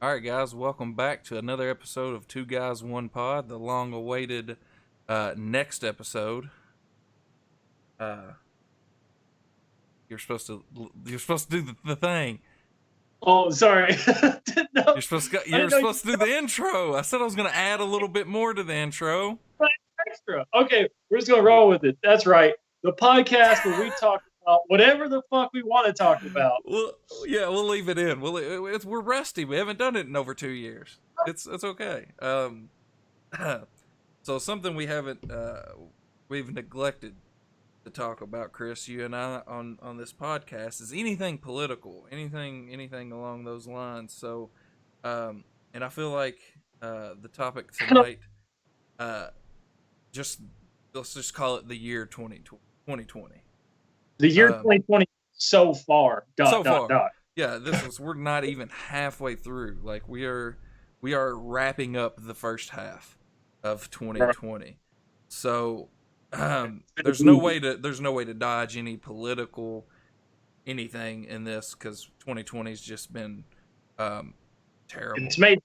All right, guys, welcome back to another episode of Two Guys, One Pod, the long-awaited next episode. Uh, you're supposed to do the thing. Oh, sorry. Didn't know. I You're didn't know you supposed to do the intro. I said I was going to add a little bit more to the intro. were extra. Okay, we're just gonna roll with it. That's right. The podcast where we talk about whatever the fuck we want to talk about. Well, yeah, we'll leave it in. We're rusty. We haven't done it in over 2 years. It's okay. So something we've neglected to talk about, Chris, you and I on this podcast is anything political, anything along those lines. So, and I feel like the topic tonight, uh, just let's just call it the year 2020. The year Um, 2020 so far. so Dot dot far, dot. yeah, we're not even halfway through. Like we are wrapping up the first half of Right. 2020. So It's been a there's no movie. way to dodge any political anything in this because 2020 has just been It's terrible. made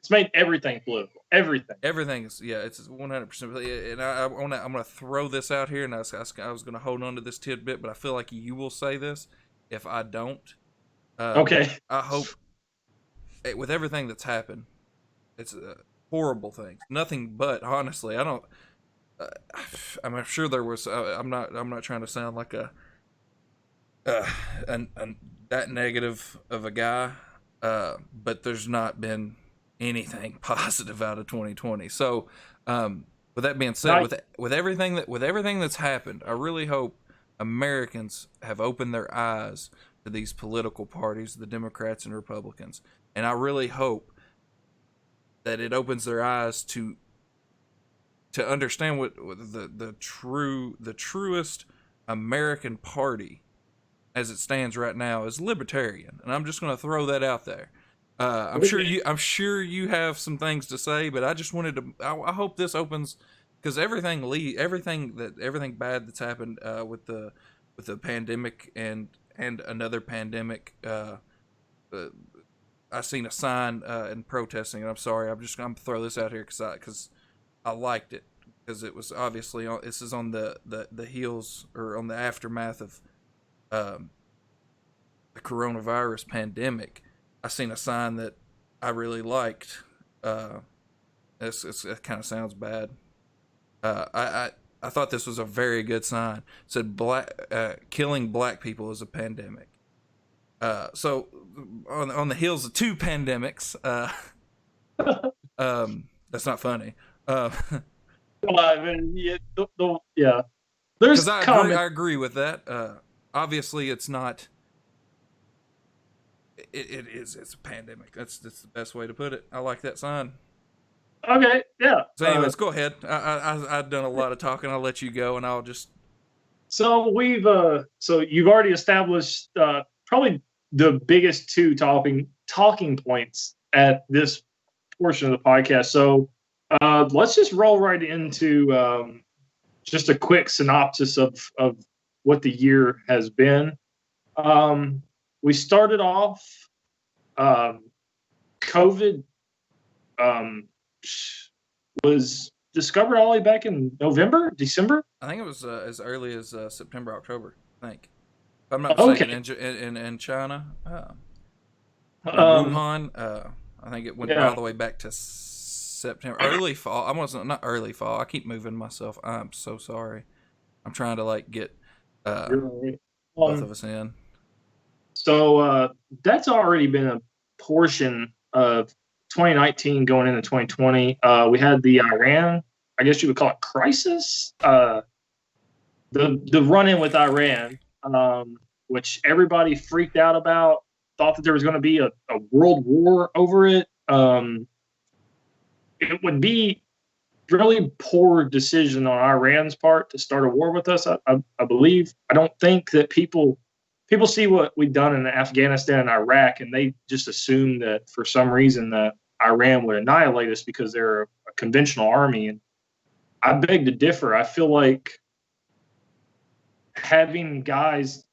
it's made everything political. Everything. Everything is, yeah, it's 100%. And I'm gonna throw this out here, and I was gonna hold on to this tidbit, but I feel like you will say this if I don't. Okay. I hope with everything that's happened, it's horrible things. Nothing but honestly, I don't. Uh, I'm sure there was. I'm not. I'm not trying to sound like uh, that negative of a guy. But there's not been anything positive out of 2020. So, with that being said, Not with everything that's happened, I really hope Americans have opened their eyes to these political parties, the Democrats and Republicans, and I really hope that it opens their eyes to understand what the truest American party as it stands right now is libertarian, and I'm just going to throw that out there. I'm sure you have some things to say, but I just wanted to. I hope this opens because everything bad that's happened with the pandemic and another pandemic. Uh, I seen a sign in protesting, and I'm sorry. I'm throw this out here because I liked it because it was obviously this is on the heels or on the aftermath of um, the coronavirus pandemic. I seen a sign that I really liked. Uh, it kind of sounds bad. I thought this was a very good sign. It said killing black people is a pandemic. So on the heels of two pandemics, that's not funny. I mean, yeah, yeah. There's Because I agree. comments. I agree with that. Obviously, it's not. It is. It's a pandemic. That's the best way to put it. I like that sign. Okay, yeah. So, anyways, go ahead. I've done a lot of talking. I'll let you go, and I'll just. So you've already established probably the biggest two talking points at this portion of the podcast. So let's just roll right into just a quick synopsis of what the year has been. We started off um, COVID um, was discovered all the way back in November, December. I think it was as early as September, October. I think, if I'm not mistaken, Okay. in China, in Um, Wuhan. I think it went all yeah. the way back to September, early fall. I wasn't not early fall. I keep moving myself. I'm so sorry. I'm trying to like get uh, Really. both of Um, us in. so that's already been a portion of 2019 going into 2020. We had the Iran, I guess you would call it crisis. The run in with Iran, which everybody freaked out about, thought that there was going to be a world war over it. It would be really poor decision on Iran's part to start a war with us. I believe. I don't think that people see what we've done in Afghanistan and Iraq, and they just assume that for some reason that Iran would annihilate us because they're a conventional army. And I beg to differ. I feel like having guys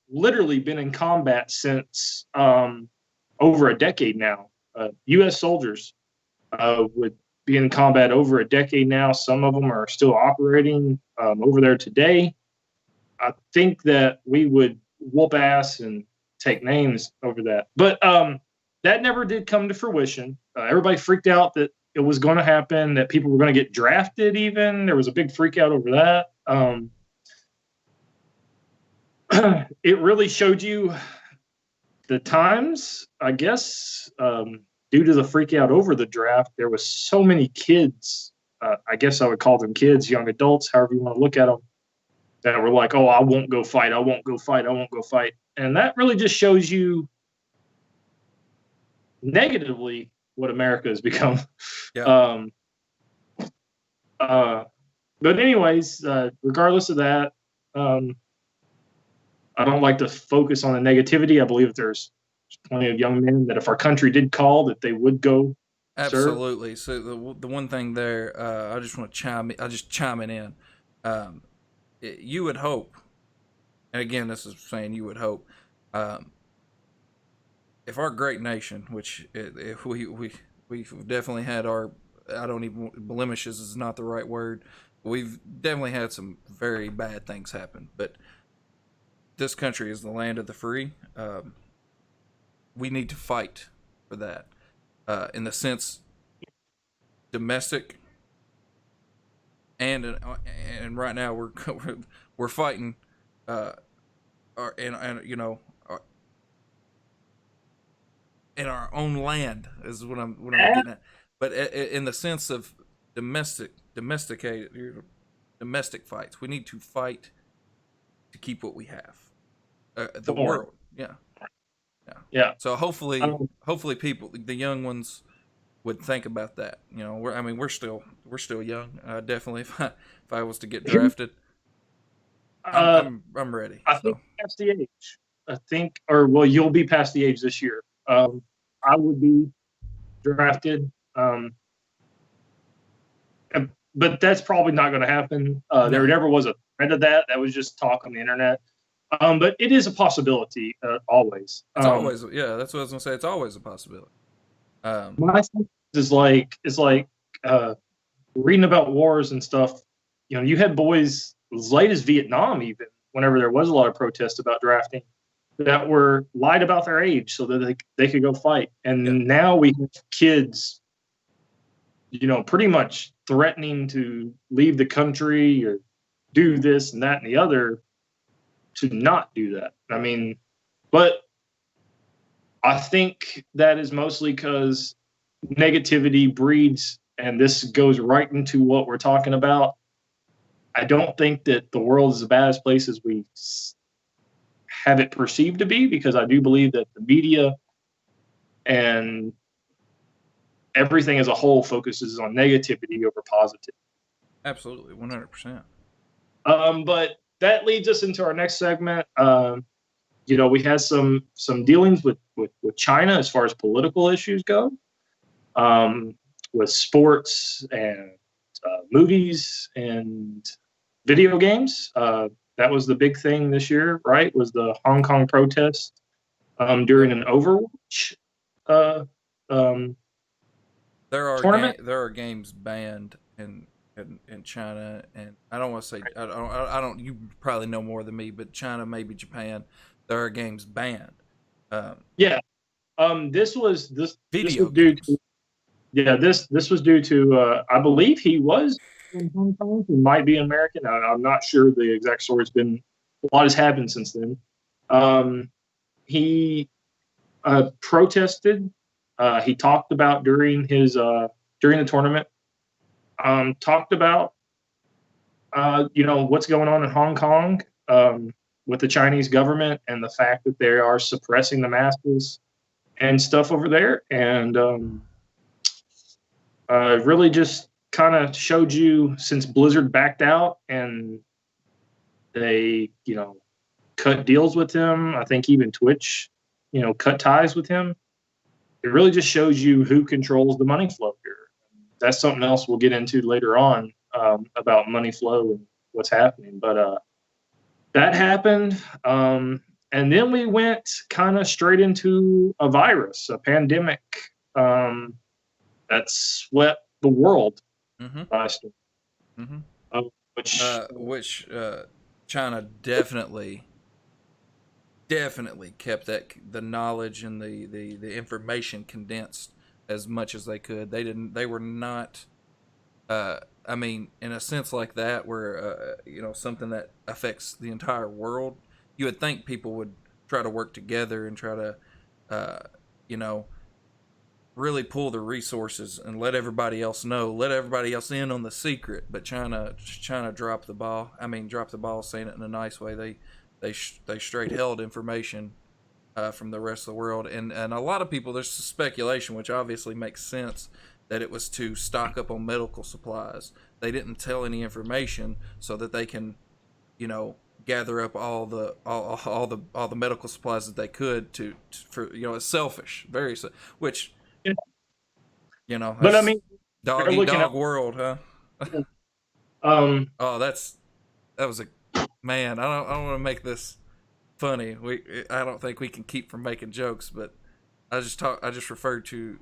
literally been in combat since over a decade now. U.S. soldiers would be in combat over a decade now. Some of them are still operating over there today. I think that we would whoop ass and take names over that. But that never did come to fruition. Everybody freaked out that it was going to happen, that people were going to get drafted even. There was a big freak out over that. It really showed you the times, I guess, due to the freak out over the draft. There was so many kids, I guess I would call them kids, young adults, however you want to look at them, that were like, oh, I won't go fight. I won't go fight. I won't go fight. And that really just shows you negatively what America has become. Yeah. But anyways, regardless of that, I don't like to focus on the negativity. I believe that there's plenty of young men that if our country did call, that they would go Absolutely. So the one thing there, I just want to chime it in. You would hope, and again, this is saying you would hope, if our great nation, which if we've definitely had our, I don't even, blemishes is not the right word. We've definitely had some very bad things happen, but this country is the land of the free. We need to fight for that, in the sense domestic, and right now we're fighting, and you know, in our own land is what I'm getting at. But in the sense of domesticated domestic fights, we need to fight to keep what we have. The world, yeah. Yeah. So hopefully people, the young ones, would think about that. You know, we're still young. Definitely, if I was to get drafted, I'm ready. I think past the age. I think, or well, you'll be past the age this year. I would be drafted, but that's probably not going to happen. There never was a threat of that. That was just talk on the internet. But it is a possibility, always. It's always, yeah. That's what I was gonna say. It's always a possibility. My sense is like reading about wars and stuff. You know, you had boys as late as Vietnam, even whenever there was a lot of protest about drafting, that were lied about their age so that they could go fight. And now we have kids, you know, pretty much threatening to leave the country or do this and that and the other to not do that. I mean, but I think that is mostly because negativity breeds, and this goes right into what we're talking about. I don't think that the world is the baddest place as we have it perceived to be, because I do believe that the media and everything as a whole focuses on negativity over positivity. Absolutely, 100%. But that leads us into our next segment. You know, we had some dealings with China as far as political issues go, with sports and movies and video games. That was the big thing this year, right? Was the Hong Kong protest during an Overwatch tournament. There are games banned in China, and I don't want to say, I don't. You probably know more than me, but China, maybe Japan, there are games banned. This was Video due games. to, this was due to I believe he was in Hong Kong. He might be American. I'm not sure the exact story. It's been a lot has happened since then. He protested. He talked about during the tournament. Talked about you know, what's going on in Hong Kong with the Chinese government and the fact that they are suppressing the masses and stuff over there, and really just kind of showed you, since Blizzard backed out and they, you know, cut deals with him. I think even Twitch, you know, cut ties with him. It really just shows you who controls the money flow here. That's something else we'll get into later on about money flow and what's happening. But that happened. And then we went kind of straight into a virus, a pandemic um, that swept the world Mm-hmm. last year. Mm-hmm. Uh, which Which China definitely kept the knowledge and the information condensed as much as they could. They were not I mean, in a sense like that, where something that affects the entire world, you would think people would try to work together and try to, uh, you know, really pull the resources and let everybody else know, let everybody else in on the secret. But China dropped the ball. I mean, dropped the ball, saying it in a nice way. They straight held information from the rest of the world. And a lot of people, there's speculation, which obviously makes sense, that it was to stock up on medical supplies. They didn't tell any information so that they can, gather up all the medical supplies that they could for it's selfish, which but I that's mean, dog they're eat looking at dog world, huh? um, Oh, that was a man. I don't want to make this funny. I don't think we can keep from making jokes, but I just referred to.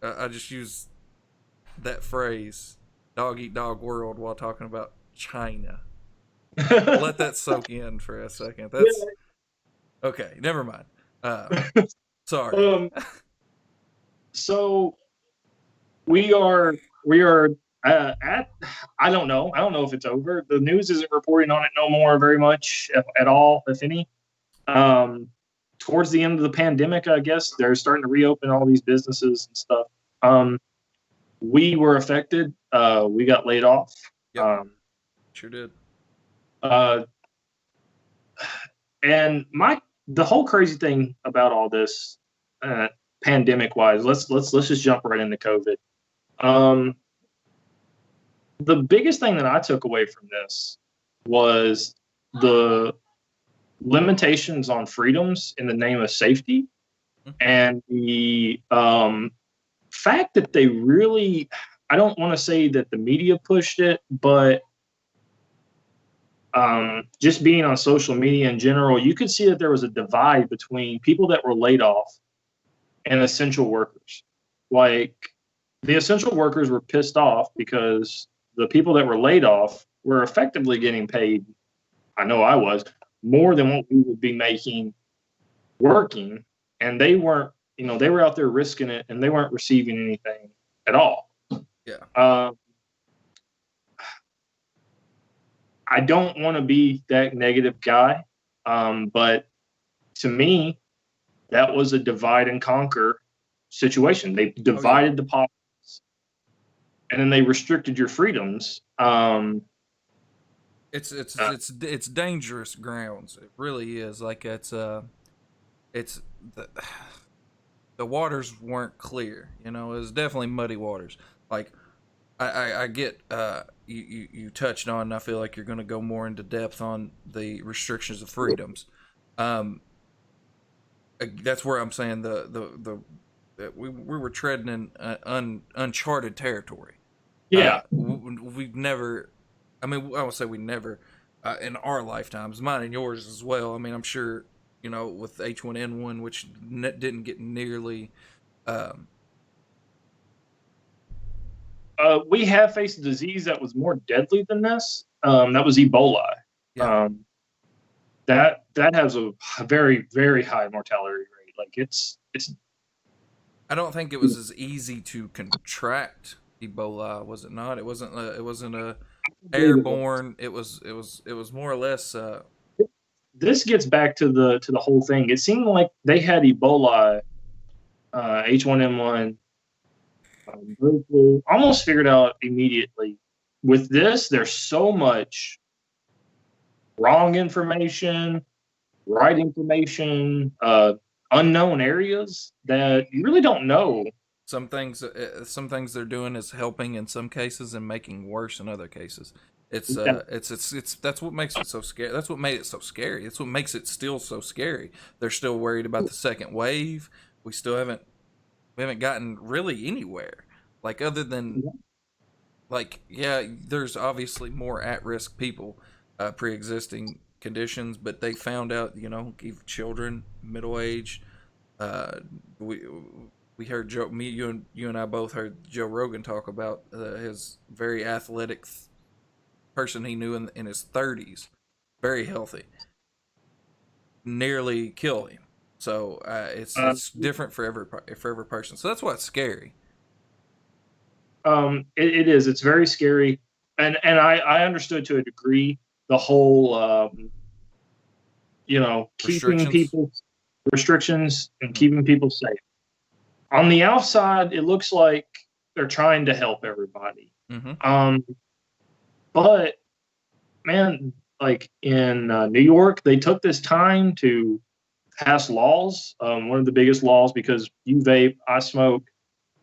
I just used that phrase, "dog eat dog world," while talking about China. Let that soak in for a second. That's okay. Never mind. Uh, sorry. um, so we are at I don't know if it's over. The news isn't reporting on it no more very much at all, if any. Um, Towards the end of the pandemic, I guess they're starting to reopen all these businesses and stuff. Um, we were affected. We got laid off. Yep, Um, sure did. uh, and the whole crazy thing about all this, uh, pandemic wise, let's just jump right into COVID. Um, the biggest thing that I took away from this was the limitations on freedoms in the name of safety, and the fact that they really, I don't want to say that the media pushed it, but just being on social media in general, you could see that there was a divide between people that were laid off and essential workers. Like, the essential workers were pissed off because the people that were laid off were effectively getting paid. I know I was more than what we would be making working, and they weren't. They were out there risking it, and they weren't receiving anything at all. Yeah. Uh, I don't want to be that negative guy, but to me, that was a divide and conquer situation. They Oh yeah. divided the populace, and then they restricted your freedoms. It's dangerous grounds. It really is. Like it's the, the waters weren't clear. It was definitely muddy waters. Like I get you touched on. And I feel like you're going to go more into depth on the restrictions of freedoms. Um, that's where I'm saying we were treading in uncharted territory. Yeah, We've never. I mean, I would say we never in our lifetimes, mine and yours as well. I mean, I'm sure with H1N1, which didn't get nearly. Um, we have faced a disease that was more deadly than this. That was Ebola. yeah, Um, that has a very very high mortality rate. Like, it's I don't think it was as easy to contract Ebola, was it not? It wasn't. It wasn't a airborne. It was more or less. This gets back to the whole thing. It seemed like they had Ebola, H1N1, bird flu, almost figured out immediately. With this, there's so much wrong information, right information, unknown areas that you really don't know. Some things they're doing is helping in some cases and making worse in other cases. It's that's what makes it so scary. That's what made it so scary. That's what makes it still so scary. They're still worried about the second wave. We haven't gotten really anywhere. Like, other than, like, yeah, there's obviously more at-risk people, pre-existing conditions, but they found out, children, middle age, uh, we we heard you and I both heard Joe Rogan talk about his very athletic person he knew in his 30s, very healthy, nearly kill him. So Uh, it's different for every person. So that's what's scary. it is. It's very scary, and I understood to a degree the whole keeping Restrictions. people restrictions and Mm-hmm. keeping people safe. On the outside, it looks like they're trying to help everybody. Mm-hmm. Um, but man, like in New York, they took this time to pass laws. One of the biggest laws, because you vape, I smoke.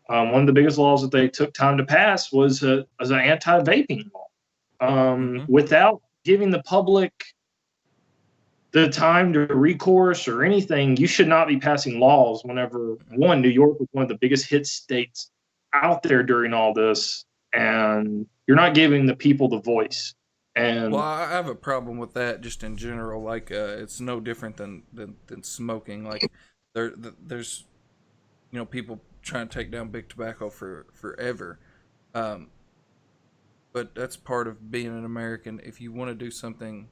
One of the biggest laws that they took time to pass was an anti-vaping law. Mm-hmm. Without giving the public the time to recourse or anything, you should not be passing laws whenever New York was one of the biggest hit states out there during all this, and you're not giving the people the voice. Well, And I have a problem with that just in general. Like, it's no different than smoking. Like, there's people trying to take down big tobacco for forever. Um, but that's part of being an American. If you want to do something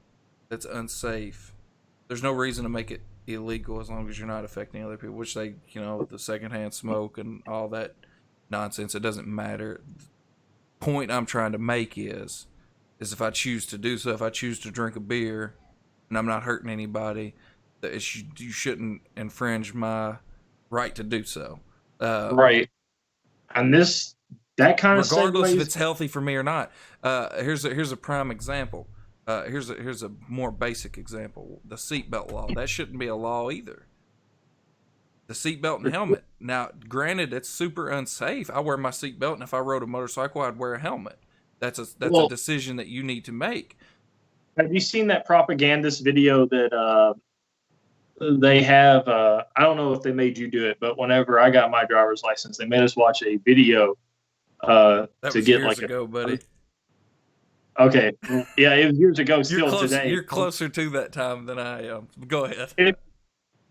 that's unsafe, there's no reason to make it illegal as long as you're not affecting other people. Which the secondhand smoke and all that nonsense. It doesn't matter. The point I'm trying to make is if I choose to do so, if I choose to drink a beer and I'm not hurting anybody, that you shouldn't infringe my right to do so. right, and that kind of Regardless if segues. it's healthy for me or not. Here's a prime example. Here's a more basic example. The seatbelt law. That shouldn't be a law either. The seatbelt and helmet. Now, granted, it's super unsafe. I wear my seatbelt, and if I rode a motorcycle, I'd wear a helmet. That's a Well, decision that you need to make. have you seen that propagandist video that they have? I don't know if they made you do it, but whenever I got my driver's license, they made us watch a video That to was get years like ago, buddy. okay, yeah, it was years ago, You're still close. today. You're closer to that time than I am. Go ahead. It,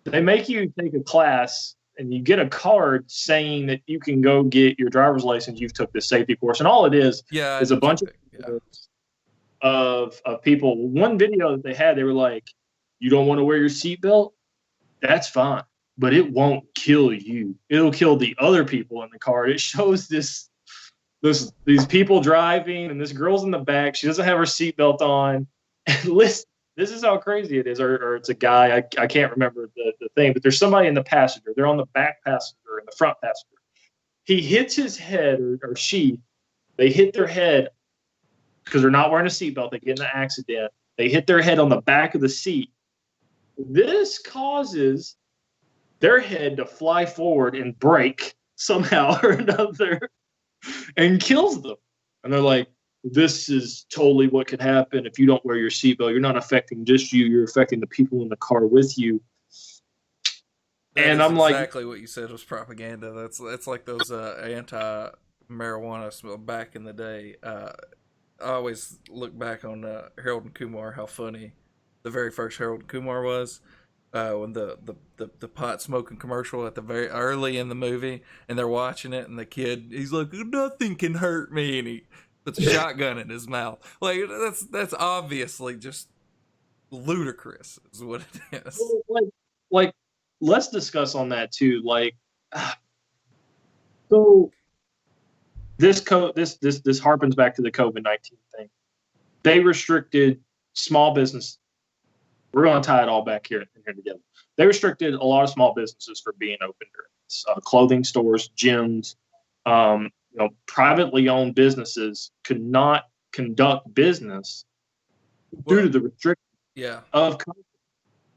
they make you take a class and you get a card saying that you can go get your driver's license. You've took this safety course, and all it Yeah, I is a did take bunch of that. Yeah. people. One video that they had, they were like, "You don't want to wear your seatbelt? That's fine, but it won't kill you. It'll kill the other people in the car." It shows these people driving, and this girl's in the back. She doesn't have her seatbelt on. And listen, this is how crazy it is. Or it's a guy. I can't remember the thing, but there's somebody in the passenger. They're on the back passenger and the front passenger. He hits his head, or she. They hit their head because they're not wearing a seatbelt. They get in an accident. They hit their head on the back of the seat. This causes their head to fly forward and break somehow or another and kills them. And they're like, this is totally what could happen if you don't wear your seatbelt. You're not affecting just you, you're affecting the people in the car with you. That And is I'm like, exactly what you said was propaganda. That's like those anti-marijuana smell back in the day. I always look back on Harold and Kumar, how funny the very first Harold and Kumar was. When the pot smoking commercial at the very early in the movie, and they're watching it, and the kid, he's like, nothing can hurt me, and he puts a shotgun in his mouth. Like, that's obviously just ludicrous, is what it is. like let's discuss on that too. Like, so this harpens back to the COVID-19 thing. They restricted small business. We're going to tie it all back here together. They restricted a lot of small businesses for being open during this. Clothing stores, gyms, privately owned businesses could not conduct business due to the restriction Yeah, of.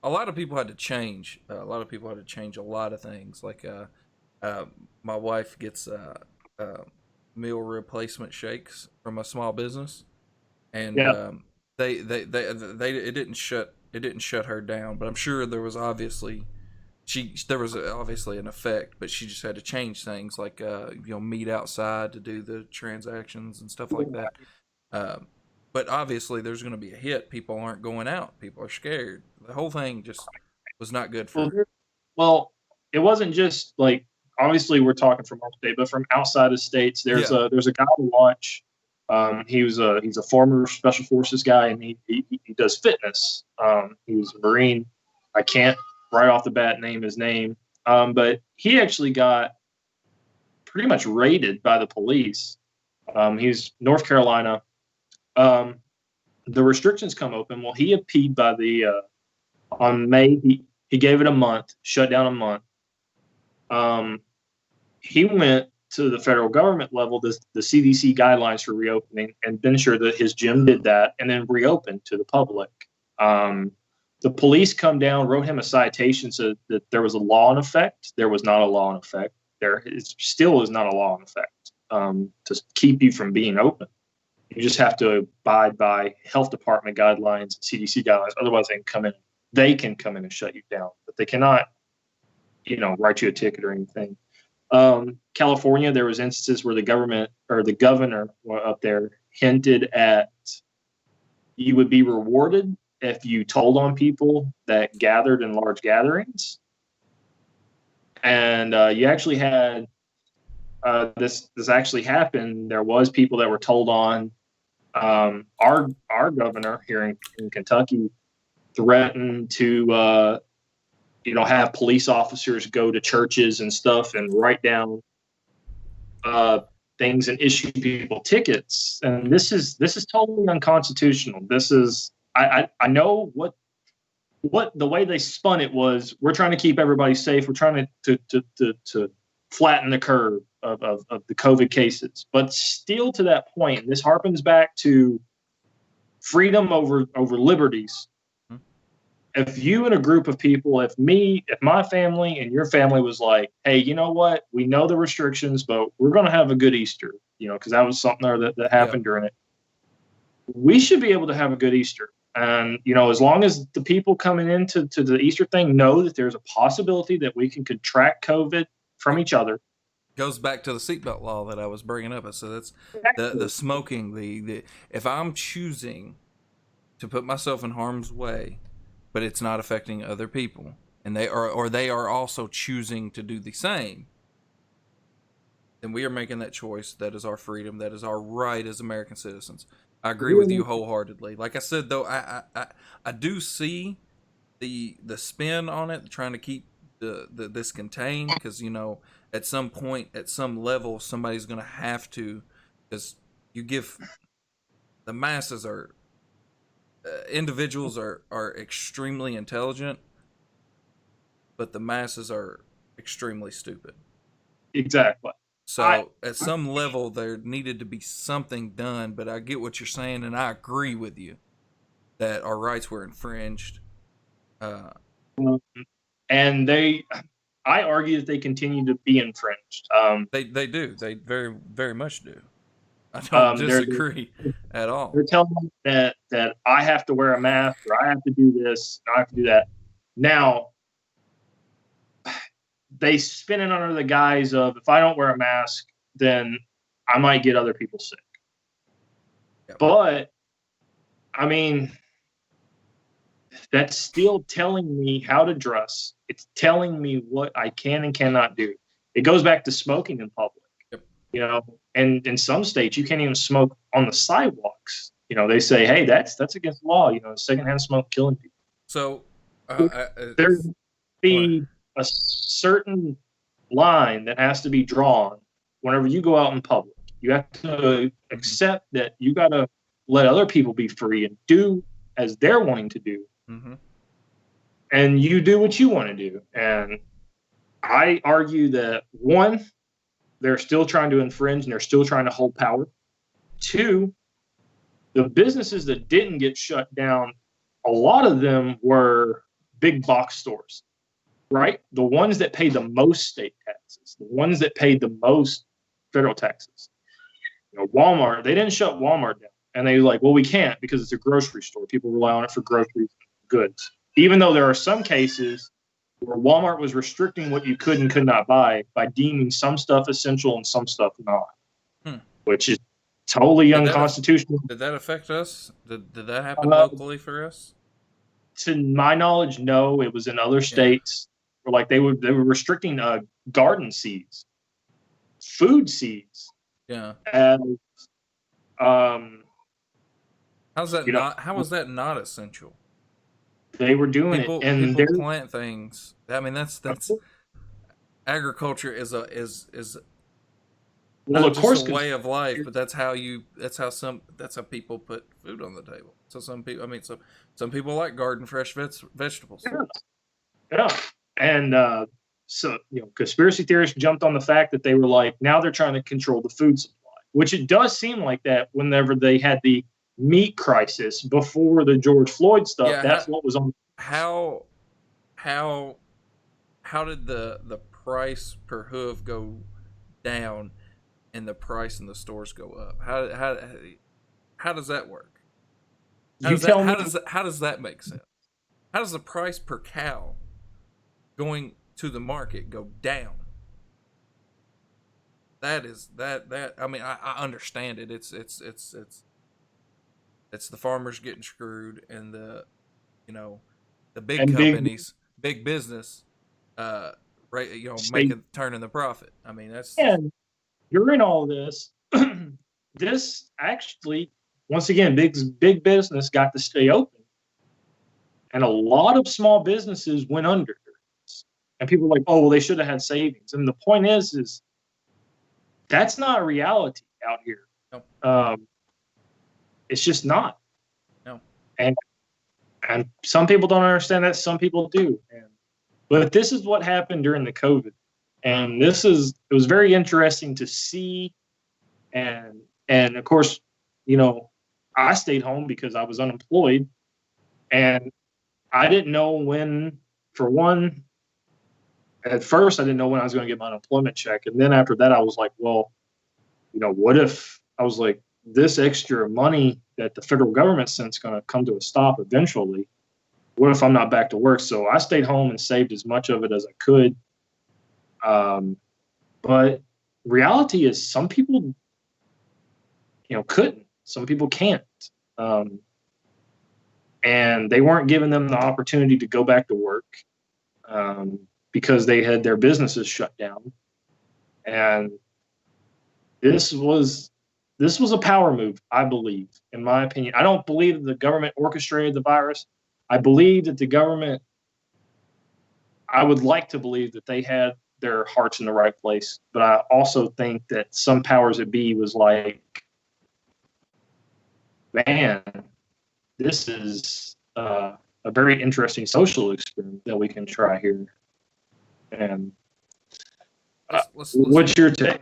a lot of people had to change. A lot of people had to change a lot of things. Like, my wife gets meal replacement shakes from a small business, and Yeah. they it didn't shut her down. But I'm sure there was obviously an effect, but she just had to change things like meet outside to do the transactions and stuff like that. But obviously there's going to be a hit. People aren't going out. People are scared. The whole thing just was not good for Well, her. well, it wasn't just like obviously we're talking from our state, but from outside of states, there's Yeah. a guy to watch. He's a former special forces guy, and he does fitness. He was a Marine. I can't right off the bat name his name, but he actually got pretty much raided by the police. He's North Carolina. The restrictions come open. Well, he appealed by the on May. He gave it a month, shut down a month. He went to the federal government level, the CDC guidelines for reopening, and been sure that his gym did that, and then reopened to the public. The police come down, wrote him a citation, so that there was a law in effect. There was not a law in effect. There still is not a law in effect to keep you from being open. You just have to abide by health department guidelines, CDC guidelines. Otherwise, they can come in. They can come in and shut you down, but they cannot, write you a ticket or anything. California, there was instances where the government or the governor up there hinted at you would be rewarded if you told on people that gathered in large gatherings. And you actually had this actually happened. There was people that were told on. Our governor here in Kentucky threatened to have police officers go to churches and stuff and write down things and issue people tickets. And this is totally unconstitutional. This is I know what the way they spun it was, we're trying to keep everybody safe. We're trying to flatten the curve of the COVID cases. But still to that point, this harpens back to freedom over liberties. If you and a group of people, if my family and your family was like, hey, you know what? We know the restrictions, but we're going to have a good Easter, because that was something there that happened during it. We should be able to have a good Easter. And, as long as the people coming into the Easter thing know that there's a possibility that we can contract COVID from each other. Goes back to the seatbelt law that I was bringing up. So that's the smoking, the if I'm choosing to put myself in harm's way, but it's not affecting other people, and they are also choosing to do the same, then we are making that choice. That is our freedom. That is our right as American citizens. I agree with you wholeheartedly. Like I said, though, I do see the spin on it, trying to keep this contained, because at some point, at some level, somebody's going to have to, because you give the masses are. Individuals are extremely intelligent, but the masses are extremely stupid. Exactly. So at some level, there needed to be something done, but I get what you're saying, and I agree with you that our rights were infringed. And I argue that they continue to be infringed. They do. They very, very much do. I don't disagree at all. They're telling me that I have to wear a mask, or I have to do this, and I have to do that. Now, they spin it under the guise of, if I don't wear a mask, then I might get other people sick. Yep. But, I mean, that's still telling me how to dress. It's telling me what I can and cannot do. It goes back to smoking in public. Yep. And in some states, you can't even smoke on the sidewalks. They say, hey, that's against the law. Secondhand smoke killing people. So there be a certain line that has to be drawn whenever you go out in public. You have to accept that you got to let other people be free and do as they're wanting to do. Mm-hmm. And you do what you want to do. And I argue that, one, they're still trying to infringe and they're still trying to hold power. Two, the businesses that didn't get shut down, a lot of them were big box stores, right? The ones that paid the most state taxes, the ones that paid the most federal taxes. Walmart, they didn't shut Walmart down. And they were like, well, we can't because it's a grocery store. People rely on it for grocery goods. Even though there are some cases where Walmart was restricting what you could and could not buy by deeming some stuff essential and some stuff not, which is totally unconstitutional. Did that affect us? Did that happen locally for us? To my knowledge, no. It was in other states. Or like they were restricting garden seeds, food seeds, Yeah. and um, you know, How is that not essential? they were doing it, and People they're plant things. I mean, that's agriculture is well, not of just a course, way of life, but that's how people put food on the table. So some people, I mean, some people like garden fresh vegetables. yeah, yeah. And so conspiracy theorists jumped on the fact that they were like, now they're trying to control the food supply, which it does seem like that whenever they had the meat crisis before the George Floyd stuff. Yeah, That's what was on. how how how did the price per hoof go down and the price in the stores go up? How does that work? You tell me. How does that make sense? How does the price per cow going to the market go down? That I mean I understand it. It's the farmers getting screwed and you know the big And big companies, big business, uh, right? state. Making turning the profit. I mean that's And during all this, this actually, once again, big business got to stay open, and a lot of small businesses went under. And people were like, "Oh, well, they should have had savings." And the point is that's not reality out here. no Um, it's just not. no. And and some people don't understand that. Some people do. But this is what happened during the COVID, and it was very interesting to see. And of course, I stayed home because I was unemployed, and I didn't know when. For one, at first, I didn't know when I was going to get my unemployment check, and then after that, I was like, well, what if I was like this extra money that the federal government sent is going to come to a stop eventually? What if I'm not back to work? So I stayed home and saved as much of it as I could. But reality is some people, couldn't. Some people can't. And they weren't giving them the opportunity to go back to work because they had their businesses shut down. And this was a power move, I believe, in my opinion. I don't believe that the government orchestrated the virus. I believe that the government, I would like to believe that they had their hearts in the right place. But I also think that some powers that be was like, man, this is a very interesting social experiment that we can try here. And what's your take?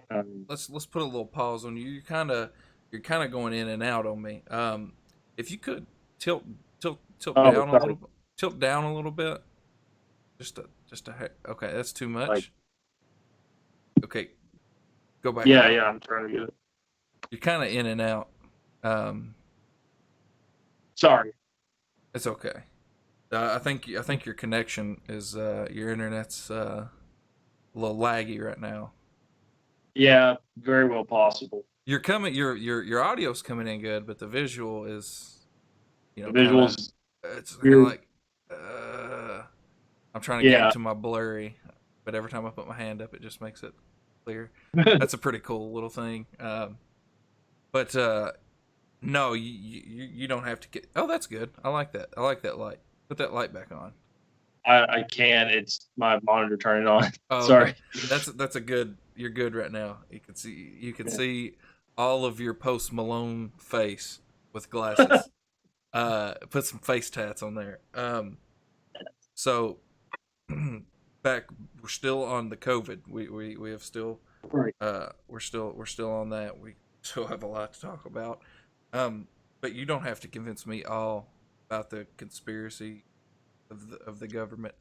Let's put a little pause on you. You're kind of going in and out on me. If you could tilt down a little bit, tilt down a little bit. Okay, that's too much. Okay, go back. Yeah, I'm trying to get it. You're kind of in and out. Sorry. It's okay. I think your connection is your internet's a little laggy right now. Yeah, very well possible. Your audio's coming in good, but the visual is, the visuals. It's kind of like I'm trying to get into my blurry, but every time I put my hand up, it just makes it clear. That's a pretty cool little thing. But no, you don't have to get. Oh, that's good. I like that. I like that light. Put that light back on. I can. It's my monitor turning on. Oh, sorry. Okay. That's a good. You're good right now. You can see all of your Post Malone face with glasses. Put some face tats on there. So back, we're still on the COVID. We have still Right. we're still on that. We still have a lot to talk about. But you don't have to convince me all about the conspiracy of the government.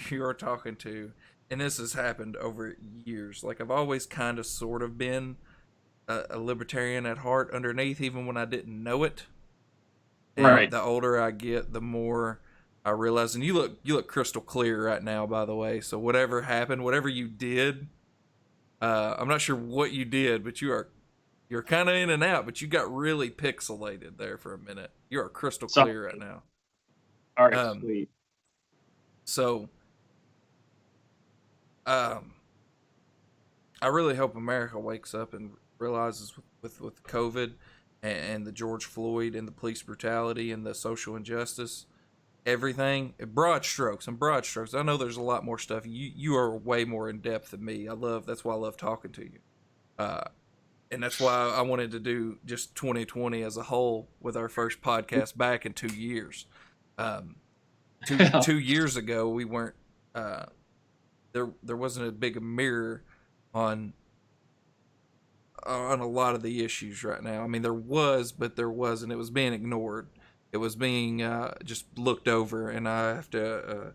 You're talking to, and this has happened over years. Like I've always kind of sort of been a libertarian at heart underneath, even when I didn't know it. And right. The older I get, the more I realize. And you look crystal clear right now, by the way. So whatever happened, whatever you did, I'm not sure what you did, but you're kind of in and out. But you got really pixelated there for a minute. You are crystal clear right now. All right, sweet. So, um, I really hope America wakes up and realizes with COVID and the George Floyd and the police brutality and the social injustice, everything, broad strokes and broad strokes. I know there's a lot more stuff. You are way more in depth than me. That's why I love talking to you. Uh, and that's why I wanted to do just 2020 as a whole with our first podcast back in 2 years. Um, two years ago, we weren't there wasn't a big mirror on a lot of the issues right now. I mean, there was, but there wasn't. It was being ignored. It was being just looked over, and I have to.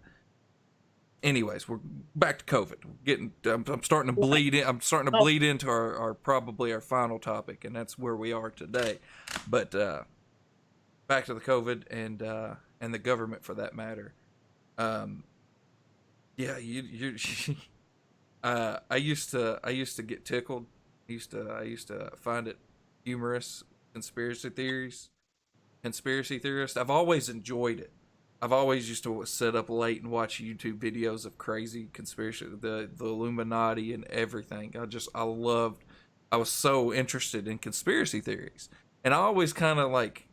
Anyways, we're back to COVID. I'm starting to bleed in. I'm starting to bleed into our probably our final topic, and that's where we are today. But back to the COVID and the government for that matter. Yeah, you I used to get tickled. I used to find it humorous. Conspiracy theorists. I've always enjoyed it. I've always used to sit up late and watch YouTube videos of crazy conspiracy, the Illuminati and everything. I was so interested in conspiracy theories, and I always kind of like,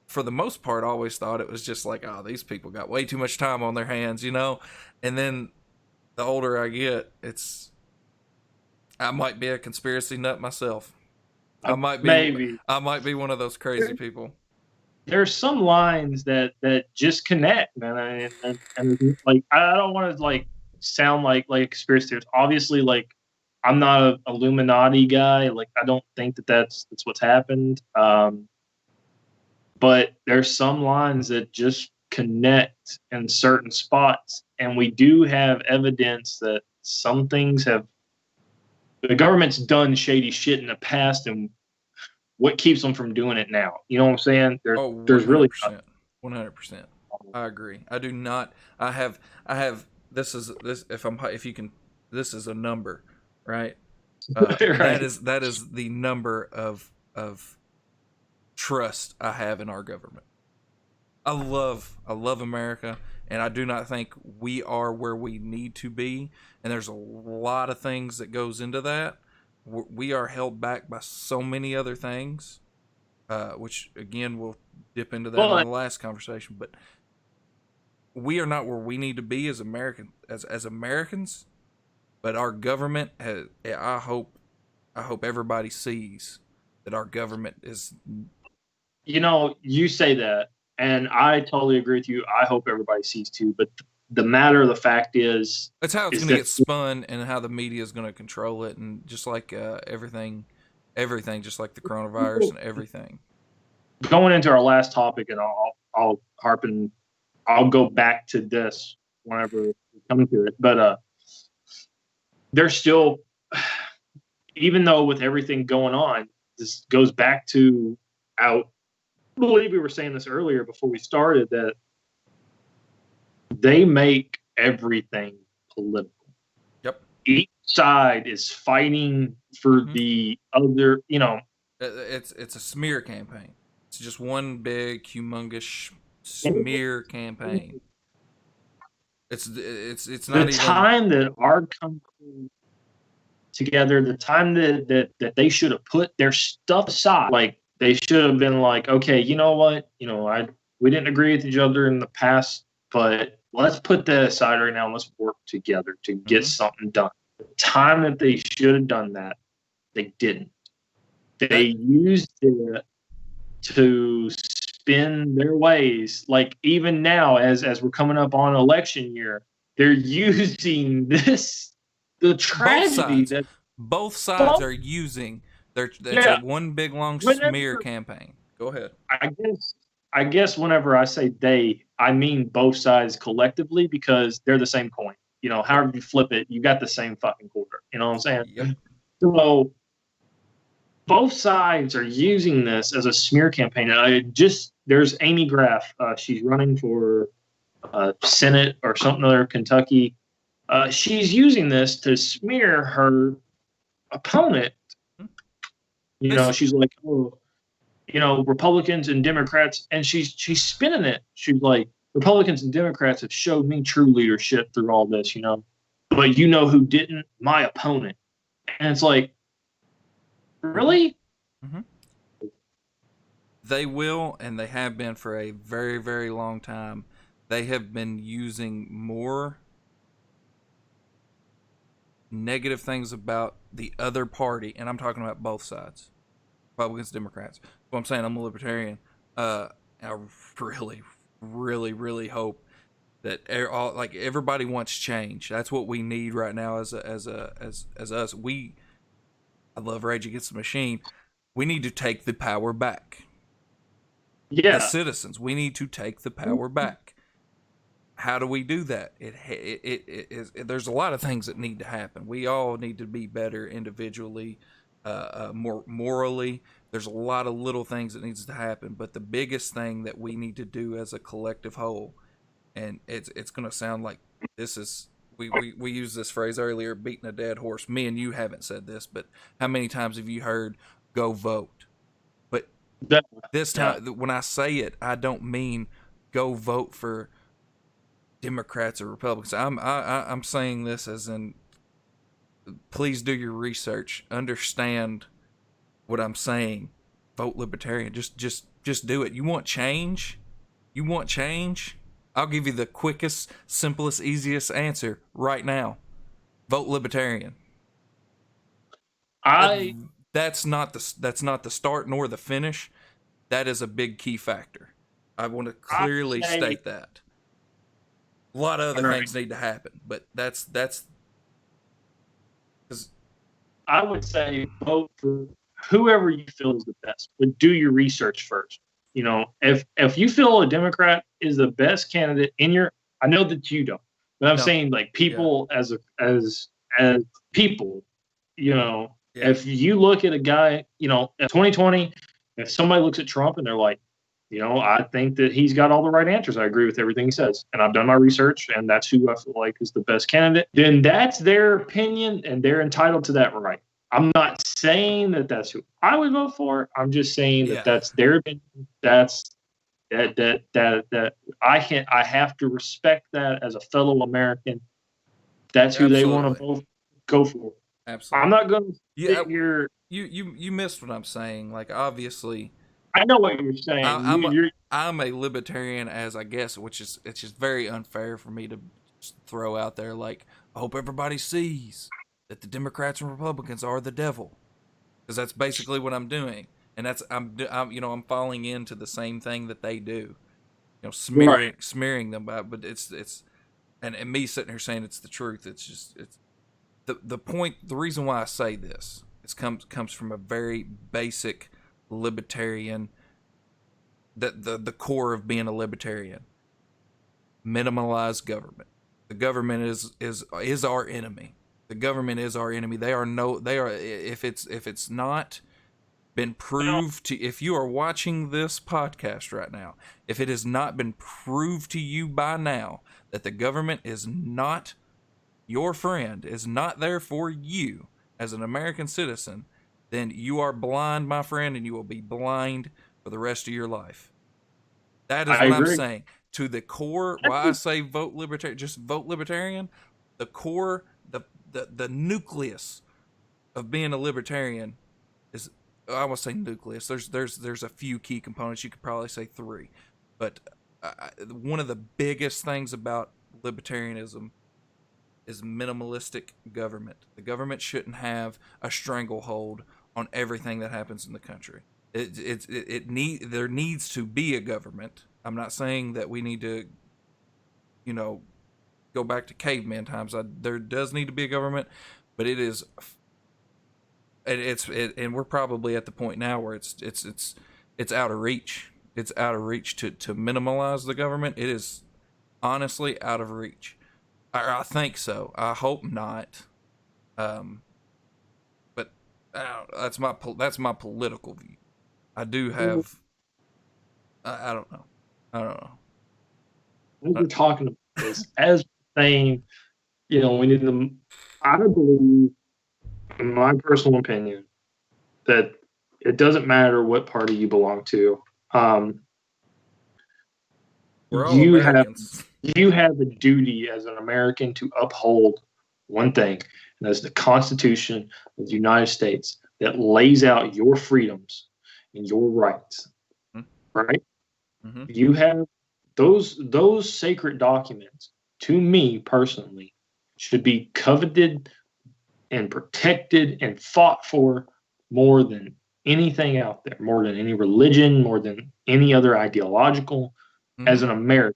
for the most part, I always thought it was just like, oh, these people got way too much time on their hands, you know. And then the older I get, I might be a conspiracy nut myself. I might be one of those crazy people. There's some lines that just connect, man. And like, I don't want to like sound like conspiracy theorists. Obviously, like, I'm not an Illuminati guy. Like, I don't think that's what's happened. But there's some lines that just connect in certain spots, and we do have evidence that some things have. The government's done shady shit in the past, and what keeps them from doing it now? You know what I'm saying? There's really 100%. I agree. I do not. I have. This is this. If you can. This is a number, right? Right. That is the number of trust I have in our government. I love America, and I do not think we are where we need to be. And there's a lot of things that goes into that. We are held back by so many other things, which again we'll dip into that in the last conversation. But we are not where we need to be as Americans. But our government has. I hope everybody sees that our government is. You know, you say that, and I totally agree with you. I hope everybody sees too. But the matter of the fact is, that's how it's going to get spun, and how the media is going to control it, and just like everything, just like the coronavirus and everything. Going into our last topic, and I'll go back to this whenever we come to it. But there's still, even though with everything going on, this goes back to I believe we were saying this earlier before we started, that they make everything political. Yep. Each side is fighting for the other, you know. It's a smear campaign. It's just one big, humongous smear campaign. It's not the time that our country together, the time that they should have put their stuff aside. Like, they should have been like, okay, you know what? You know, we didn't agree with each other in the past, but let's put that aside right now and let's work together to get something done. The time that they should have done that, they didn't. They used it to spin their ways. Like, even now, as we're coming up on election year, they're using the tragedy that both sides are using. It's one big long smear campaign. Go ahead. I guess whenever I say they, I mean both sides collectively, because they're the same coin. You know, however you flip it, you got the same fucking quarter. You know what I'm saying? Yep. So both sides are using this as a smear campaign. And there's Amy Graff. She's running for Senate or something other, Kentucky. She's using this to smear her opponent. You know, she's like, oh, you know, Republicans and Democrats, and she's spinning it. She's like, Republicans and Democrats have showed me true leadership through all this, but you know who didn't? My opponent. And it's like, really? Mm-hmm. They will, and they have been for a very, very long time. They have been using more negative things about the other party, and I'm talking about both sides, Republicans, Democrats. So I'm saying I'm a libertarian. I really, really, really hope that like everybody wants change. That's what we need right now as us. I love Rage Against the Machine. We need to take the power back. As Yeah. citizens, we need to take the power back. How do we do that? There's a lot of things that need to happen. We all need to be better individually, more morally. There's a lot of little things that needs to happen, but the biggest thing that we need to do as a collective whole, and it's going to sound like this is we used this phrase earlier, beating a dead horse. Me and you haven't said this, but how many times have you heard "go vote"? But this time, when I say it, I don't mean go vote for Democrats or Republicans. I'm saying this as in, please do your research, understand what I'm saying. Vote Libertarian. Just do it. You want change? You want change? I'll give you the quickest, simplest, easiest answer right now. Vote Libertarian. That's not the start nor the finish. That is a big key factor. I want to clearly state that. A lot of other things need to happen, but that's because I would say vote for whoever you feel is the best, but do your research first. If you feel a Democrat is the best candidate I know that you don't, but I'm saying like people as people, if you look at a guy, in 2020, if somebody looks at Trump and they're like, I think that he's got all the right answers. I agree with everything he says. And I've done my research, and that's who I feel like is the best candidate. Then that's their opinion, and they're entitled to that right. I'm not saying that that's who I would vote for. I'm just saying that that's their opinion. That's that I have to respect that as a fellow American. That's who they want to go for. Absolutely. I'm not going to sit here. You missed what I'm saying. Like, obviously, I know what you're saying. I'm a libertarian, as I guess, it's just very unfair for me to throw out there. Like, I hope everybody sees that the Democrats and Republicans are the devil, because that's basically what I'm doing, and I'm falling into the same thing that they do, smearing them by. But it's and me sitting here saying it's the truth. It's the point. The reason why I say this comes from a very basic libertarian, the core of being a libertarian. Minimalize government. The government is our enemy. The government is our enemy. They are if it's not been proved to, if you are watching this podcast right now, if it has not been proved to you by now that the government is not your friend, is not there for you as an American citizen, then you are blind, my friend, and you will be blind for the rest of your life. That is what I'm saying. To the core, why I say vote libertarian, just vote libertarian, the core, the nucleus of being a libertarian is, I won't say nucleus. There's a few key components. You could probably say three. But one of the biggest things about libertarianism is minimalistic government. The government shouldn't have a stranglehold on everything that happens in the country. There needs to be a government. I'm not saying that we need to, go back to caveman times. There does need to be a government, but and we're probably at the point now where it's out of reach. It's out of reach to minimalize the government. It is honestly out of reach. I think so. I hope not. But that's my political view. I do have. I don't know. We're talking about this as saying, we need to. I believe, in my personal opinion, that it doesn't matter what party you belong to. We're all you have Americans. you have a duty as an American to uphold one thing, and that's the Constitution of the United States that lays out your freedoms and your rights. Right? Mm-hmm. You have those sacred documents. To me personally, should be coveted and protected and fought for more than anything out there, more than any religion, more than any other ideological. Mm-hmm. As an American,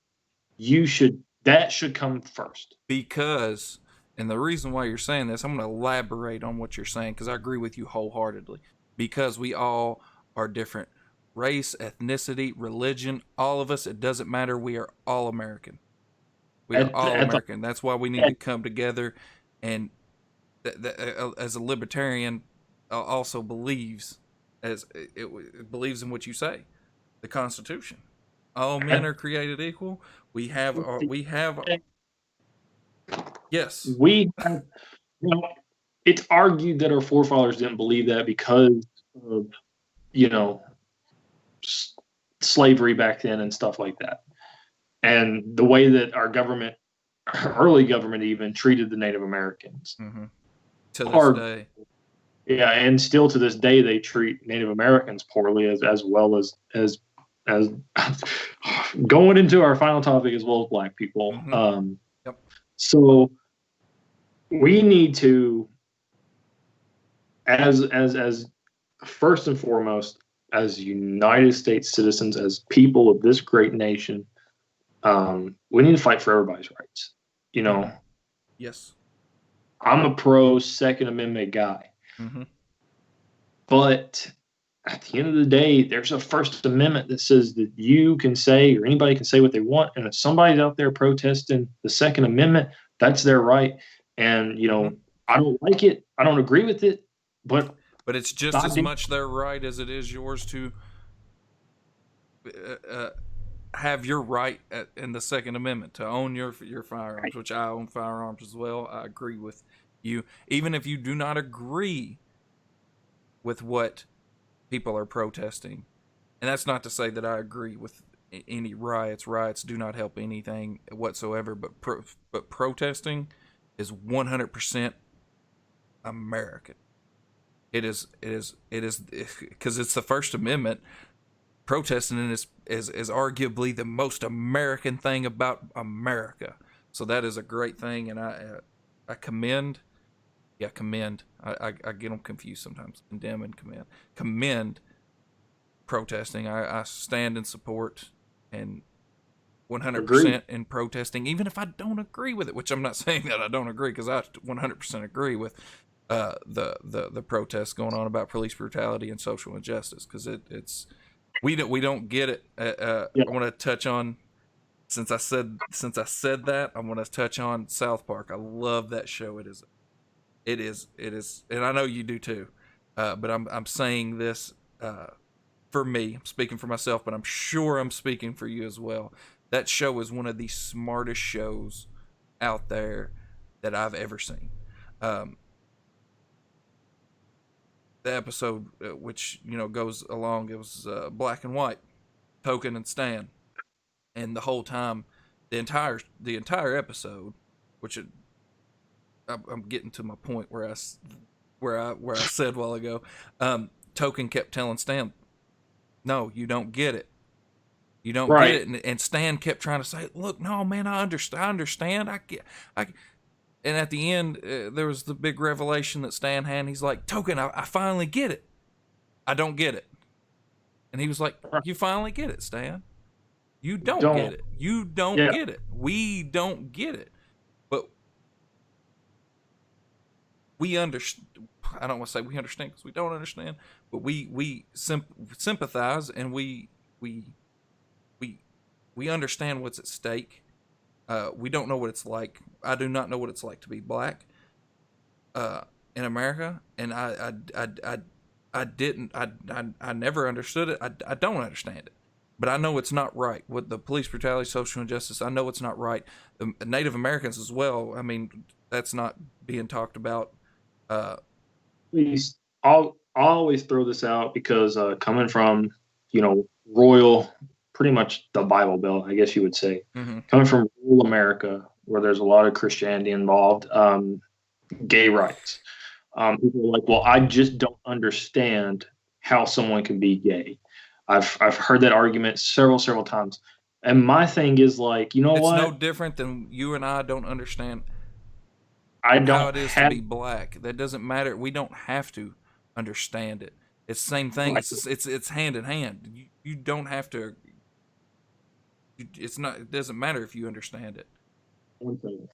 that should come first. Because, and the reason why you're saying this, I'm going to elaborate on what you're saying because I agree with you wholeheartedly. Because we all are different race, ethnicity, religion, all of us, it doesn't matter. We are all American. We are all At the American. That's why we need to come together. And as a libertarian, also believes it believes in what you say, the Constitution. All men are created equal. We have yes. we have, it's argued that our forefathers didn't believe that because of you know slavery back then and stuff like that, and the way that our government, early government, even treated the Native Americans. Mm-hmm. To this day. Yeah, and still to this day they treat Native Americans poorly as well as going into our final topic, as well as Black people. Mm-hmm. Yep. So we need to, as first and foremost, as United States citizens, as people of this great nation, we need to fight for everybody's rights. Yes. I'm a pro Second Amendment guy. Mm-hmm. But at the end of the day, there's a First Amendment that says that you can say, or anybody can say what they want. And if somebody's out there protesting the Second Amendment, that's their right. And, I don't like it. I don't agree with it. But it's just as much their right as it is yours to have your right in the Second Amendment to own your firearms, right. Which I own firearms as well. I agree with you. Even if you do not agree with what people are protesting. And that's not to say that I agree with any riots. Riots do not help anything whatsoever, but protesting is 100% American. It is because it's the First Amendment. Protesting is arguably the most American thing about America. So that is a great thing, and I commend. Yeah, commend. I get them confused sometimes. Condemn and commend. Commend protesting. I stand in support and 100% in protesting, even if I don't agree with it. Which I'm not saying that I don't agree, because I 100% agree with the protests going on about police brutality and social injustice. Because we don't get it. I want to touch on. Since I said that, I want to touch on South Park. I love that show. It is, and I know you do too. But I'm saying this for me. I'm speaking for myself, but I'm sure I'm speaking for you as well. That show is one of the smartest shows out there that I've ever seen. The episode, which goes along, it was black and white, Token and Stan, and the whole time, the entire episode, which I'm getting to my point where I said a while ago. Token kept telling Stan, "No, you don't get it. You don't get it." And Stan kept trying to say, "Look, no, man, I understand. I get. And at the end, there was the big revelation that Stan had. And he's like, "Token, I finally get it. I don't get it." And he was like, "You finally get it, Stan. You don't get it. You don't get it. We don't get it." But we understand. I don't want to say we understand, because we don't understand, but we sympathize, and we understand what's at stake. We don't know what it's like. I do not know what it's like to be black in America, and I never understood it. I don't understand it, but I know it's not right. With the police brutality, social injustice, I know it's not right. The Native Americans as well. I mean, that's not being talked about. Please, I'll always throw this out because coming from royal pretty much the Bible Belt, I guess you would say. Mm-hmm. Coming from rural America, where there's a lot of Christianity involved, gay rights. People are like, well, I just don't understand how someone can be gay. I've heard that argument several times, and my thing is like, you know It's no what? different than you and I don't understand I how don't it is to have be black. That doesn't matter. We don't have to understand it. It's the same thing. like It's hand in hand. You don't have to. It's not. It doesn't matter if you understand it. one thing.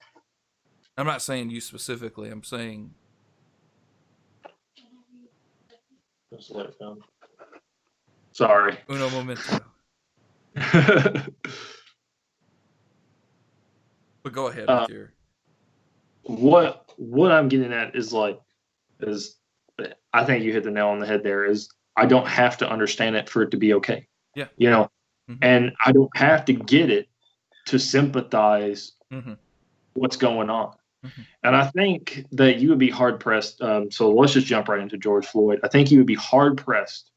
I'm not saying you specifically. I'm saying Just let it go. Sorry. uno momento. But go ahead with your. What I'm getting at is like is I think you hit the nail on the head there is I don't have to understand it for it to be okay. Yeah. You know, Mm-hmm. and I don't have to get it to sympathize Mm-hmm. what's going on. Mm-hmm. And I think that you would be hard pressed. So let's just jump right into George Floyd. I think you would be hard pressed,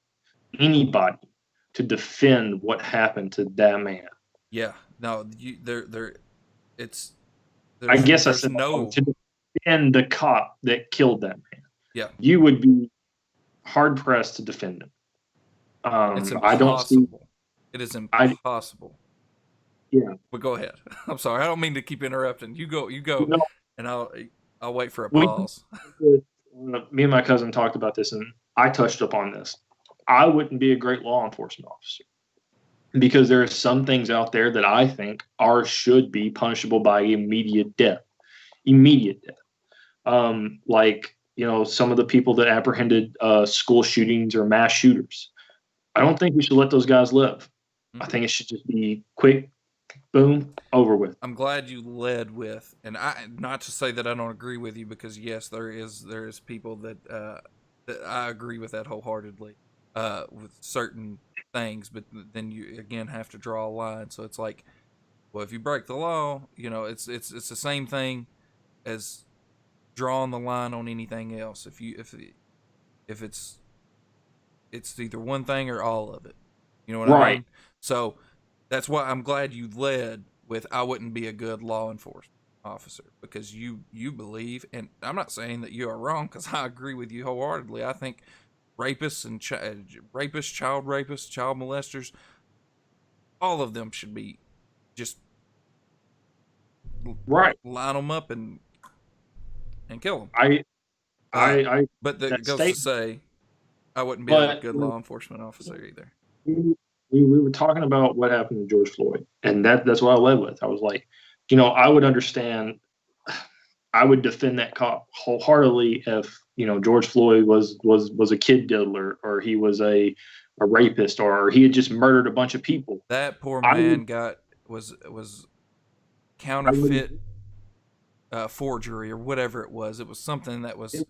anybody, to defend what happened to that man. Yeah. No. There. It's. I guess I There's said no. to defend the cop that killed that man. Yeah. You would be hard pressed to defend him. It's impossible. I don't see. It is impossible. Yeah. But go ahead. I'm sorry. I don't mean to keep interrupting. You go. You go. You know, And I'll wait for a pause. Me and my cousin talked about this, and I touched upon this. I wouldn't be a great law enforcement officer because there are some things out there that I think should be punishable by immediate death. Immediate death. Like, some of the people that apprehended school shootings or mass shooters. I don't think we should let those guys live. Mm-hmm. I think it should just be quick, boom, over with. I'm glad you led with, and not to say that I don't agree with you, because yes, there is people that I agree with that wholeheartedly with certain things, but then you again have to draw a line. So it's like, well, if you break the law, it's the same thing as drawing the line on anything else. If it's either one thing or all of it, you know what I mean? So that's why I'm glad you led with I wouldn't be a good law enforcement officer, because you believe, and I'm not saying that you are wrong, because I agree with you wholeheartedly. I think rapists and child rapists, child molesters, all of them should be just line them up and kill them. But that goes to say I wouldn't be a good law enforcement officer either. We were talking about what happened to George Floyd, and that's what I led with. I was like, I would understand, I would defend that cop wholeheartedly if George Floyd was a kid diddler, or he was a rapist, or he had just murdered a bunch of people. That poor man was counterfeit forgery or whatever it was. It was something that was.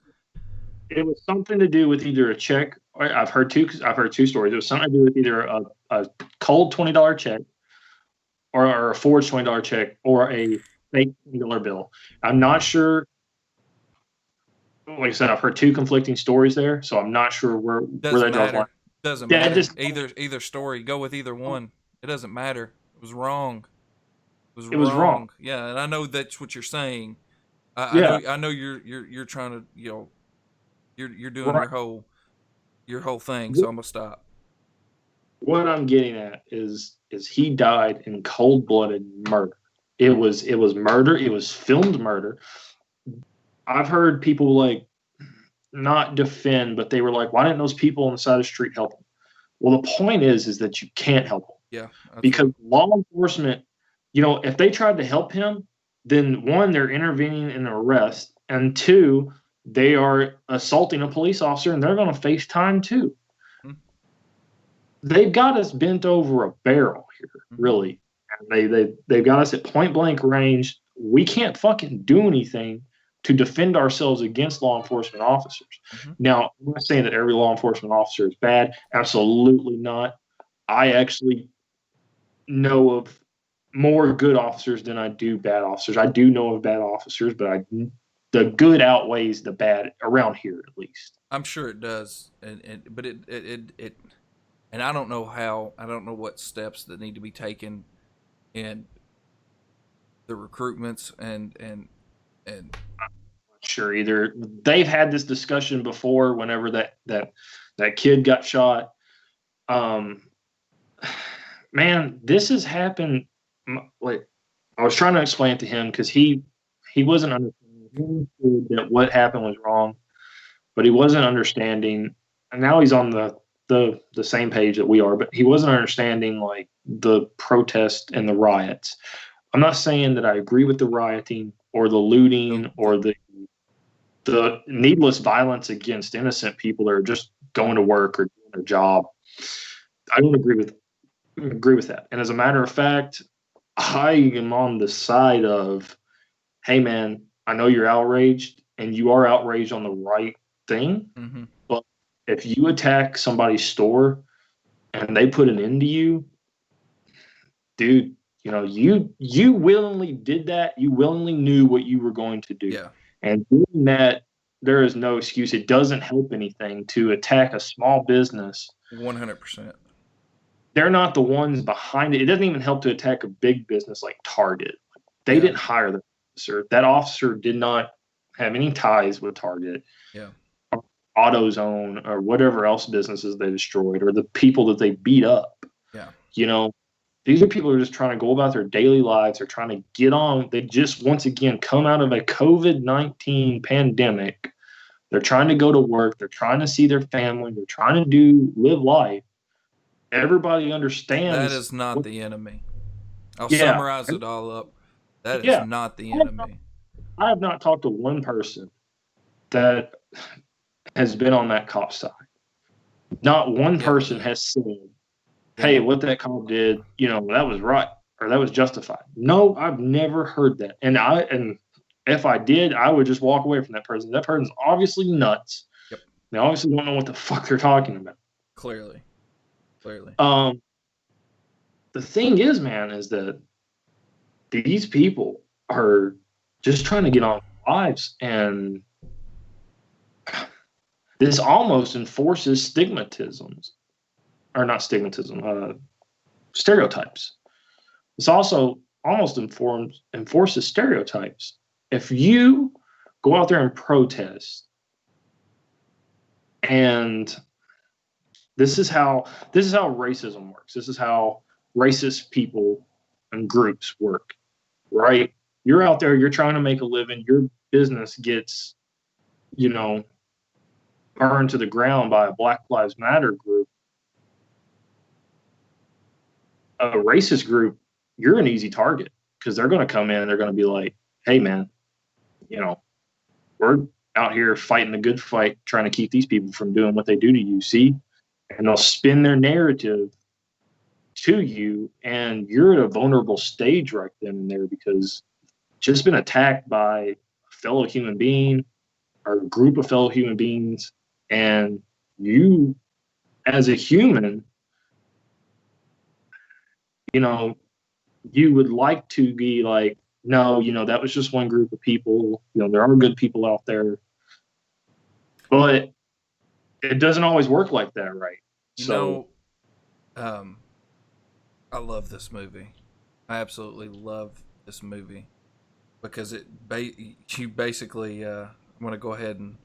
It was something to do with either a check. I've heard two stories. It was something to do with either a cold $20 check, or a forged $20 check, or a fake $20 bill. I'm not sure. Like I said, I've heard two conflicting stories there, so I'm not sure where they draw the line. Doesn't matter. Either story. Go with either one. It doesn't matter. It was wrong. It was wrong. Yeah, and I know that's what you're saying. I know you're trying to you're doing your whole thing. So I'm gonna stop. What I'm getting at is he died in cold-blooded murder. It was murder. It was filmed murder. I've heard people not defend, but they were like, why didn't those people on the side of the street help him? Well, the point is that you can't help him. Yeah. Because law enforcement, if they tried to help him, then one, they're intervening in an arrest, and two, they are assaulting a police officer, and they're going to face time too. Mm-hmm. They've got us bent over a barrel here, really. And they've got us at point blank range. We can't fucking do anything to defend ourselves against law enforcement officers. Mm-hmm. Now, I'm not saying that every law enforcement officer is bad. Absolutely not. I actually know of more good officers than I do bad officers. I do know of bad officers, but the good outweighs the bad around here, at least. I'm sure it does, but and I don't know what steps that need to be taken in the recruitments and Sure, either they've had this discussion before whenever that kid got shot. Um, man, this has happened. Like, I was trying to explain it to him because he wasn't understanding. He understood that what happened was wrong, but he wasn't understanding. And now he's on the same page that we are, but he wasn't understanding like the protest and the riots. I'm not saying that I agree with the rioting or the looting or the needless violence against innocent people that are just going to work or doing their job. I don't agree with that. And as a matter of fact, I am on the side of, hey man, I know you're outraged and you are outraged on the right thing, mm-hmm. but if you attack somebody's store and they put an end to you, dude, you know, you willingly did that. You willingly knew what you were going to do. Yeah. And doing that, there is no excuse. It doesn't help anything to attack a small business. 100%. They're not the ones behind it. It doesn't even help to attack a big business like Target. They didn't hire the officer. That officer did not have any ties with Target. Yeah. Or AutoZone or whatever else businesses they destroyed or the people that they beat up. Yeah. You know, these are people who are just trying to go about their daily lives. They're trying to get on. They just, once again, come out of a COVID-19 pandemic. They're trying to go to work. They're trying to see their family. They're trying to live life. Everybody understands. That is not the enemy. I'll summarize it all up. That is not the enemy. I have not talked to one person that has been on that cop side. Not one person has said, hey, what that cop did, you know, that was right or that was justified. No, I've never heard that. And if I did, I would just walk away from that person. That person's obviously nuts. Yep. They obviously don't know what the fuck they're talking about. Clearly. The thing is, man, is that these people are just trying to get on lives, and this almost enforces stigmatisms, or not stigmatism, stereotypes. This also almost enforces stereotypes. If you go out there and protest, and this is how racism works. This is how racist people and groups work, right? You're out there, you're trying to make a living, your business gets, you know, burned to the ground by a Black Lives Matter group. A racist group, you're an easy target because they're going to come in and they're going to be like, hey, man, you know, we're out here fighting a good fight, trying to keep these people from doing what they do to you, see? And they'll spin their narrative to you, and you're at a vulnerable stage right then and there because just been attacked by a fellow human being or a group of fellow human beings, and you, as a human, you know, you would like to be like, no, you know, that was just one group of people. You know, there are good people out there, but it doesn't always work like that, right? I love this movie. I absolutely love this movie because you basically I'm gonna go ahead and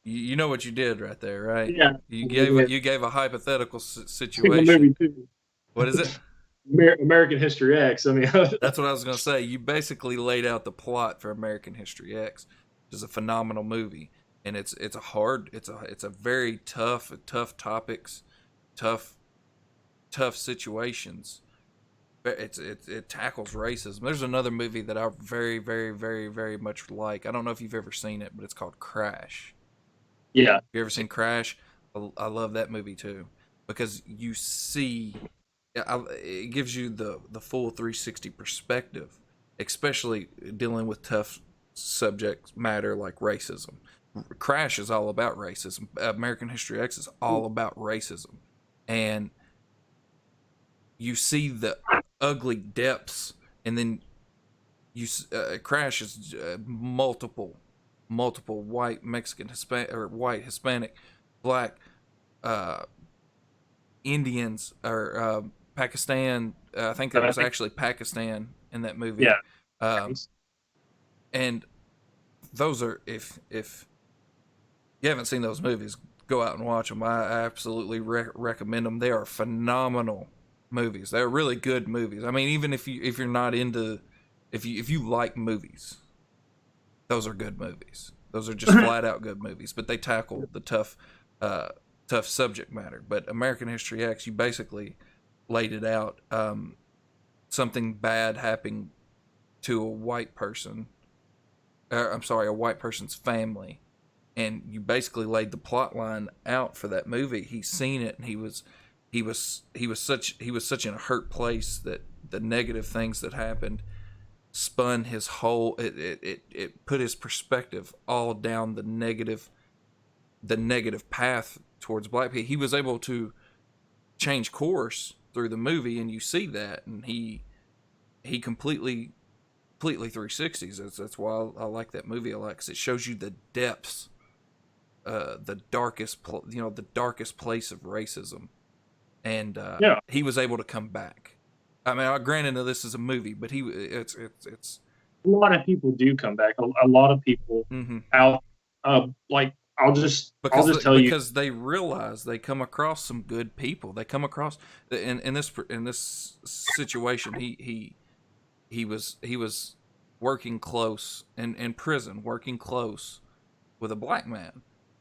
you know what you did right there, right? Yeah. You gave a hypothetical situation. Movie too. What is it? American History X. I mean, that's what I was gonna say. You basically laid out the plot for American History X, which is a phenomenal movie, and it's a very tough topics, tough situations. It tackles racism. There's another movie that I very, very, very, very much like. I don't know if you've ever seen it, but it's called Crash. Yeah. Have you ever seen Crash? I love that movie too because you see, it gives you the full 360 perspective, especially dealing with tough subject matter like racism. Crash is all about racism. American History X is all about racism, and you see the ugly depths, and then Crash is multiple white, Mexican, Hispanic, or white, Hispanic, black uh, Indians or Pakistan. I think But it I was think, actually Pakistan in that movie. yeah, Um, and those are if you haven't seen those movies, go out and watch them. I absolutely recommend them. They are phenomenal movies. They're really good movies. I mean, even if you're not into if you like movies, those are good movies. Those are just flat out good movies. But they tackle the uh, tough subject matter. But American History X, you basically laid it out. Something bad happening to a white person. I'm sorry, a white person's family, and you basically laid the plot line out for that movie. He's seen it, and he was such in a hurt place that the negative things that happened spun his whole it put his perspective all down the negative path towards black people. He was able to change course through the movie, and you see that, and he completely 360s. That's why I like that movie a lot, because it shows you the depths, the darkest place of racism, and yeah, he was able to come back. I mean, granted, this is a movie, but it's a lot of people do come back. A lot of people mm-hmm. out, like I'll because just tell you, because they realize they come across some good people. They come across in this situation. He was working close in prison, working close with a black man,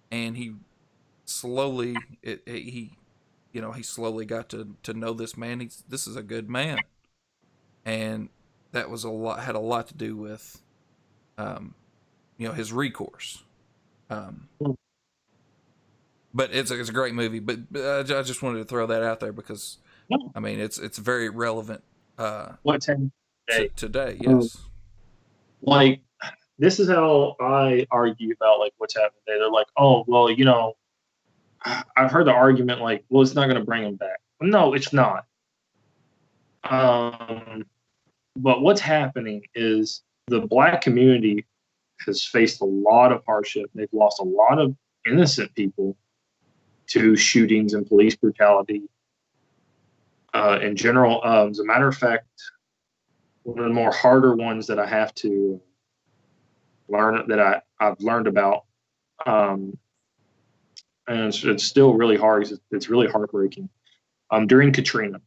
and he slowly he slowly got to know this man. This is a good man, and that was had a lot to do with um, his recourse. Um, but it's a great movie. But I just wanted to throw that out there because no, I mean it's very relevant what's happening to today. today. Um, Yes. like this is how I argue about like what's happening today. They're like, oh well, I've heard the argument like, well, it's not going to bring them back. No, it's not. Um, but what's happening is the black community has faced a lot of hardship. They've lost a lot of innocent people to shootings and police brutality. In general, as a matter of fact, one of the more harder ones that I have to learn that I've learned about, um, and it's still really hard. It's really heartbreaking. During Katrina,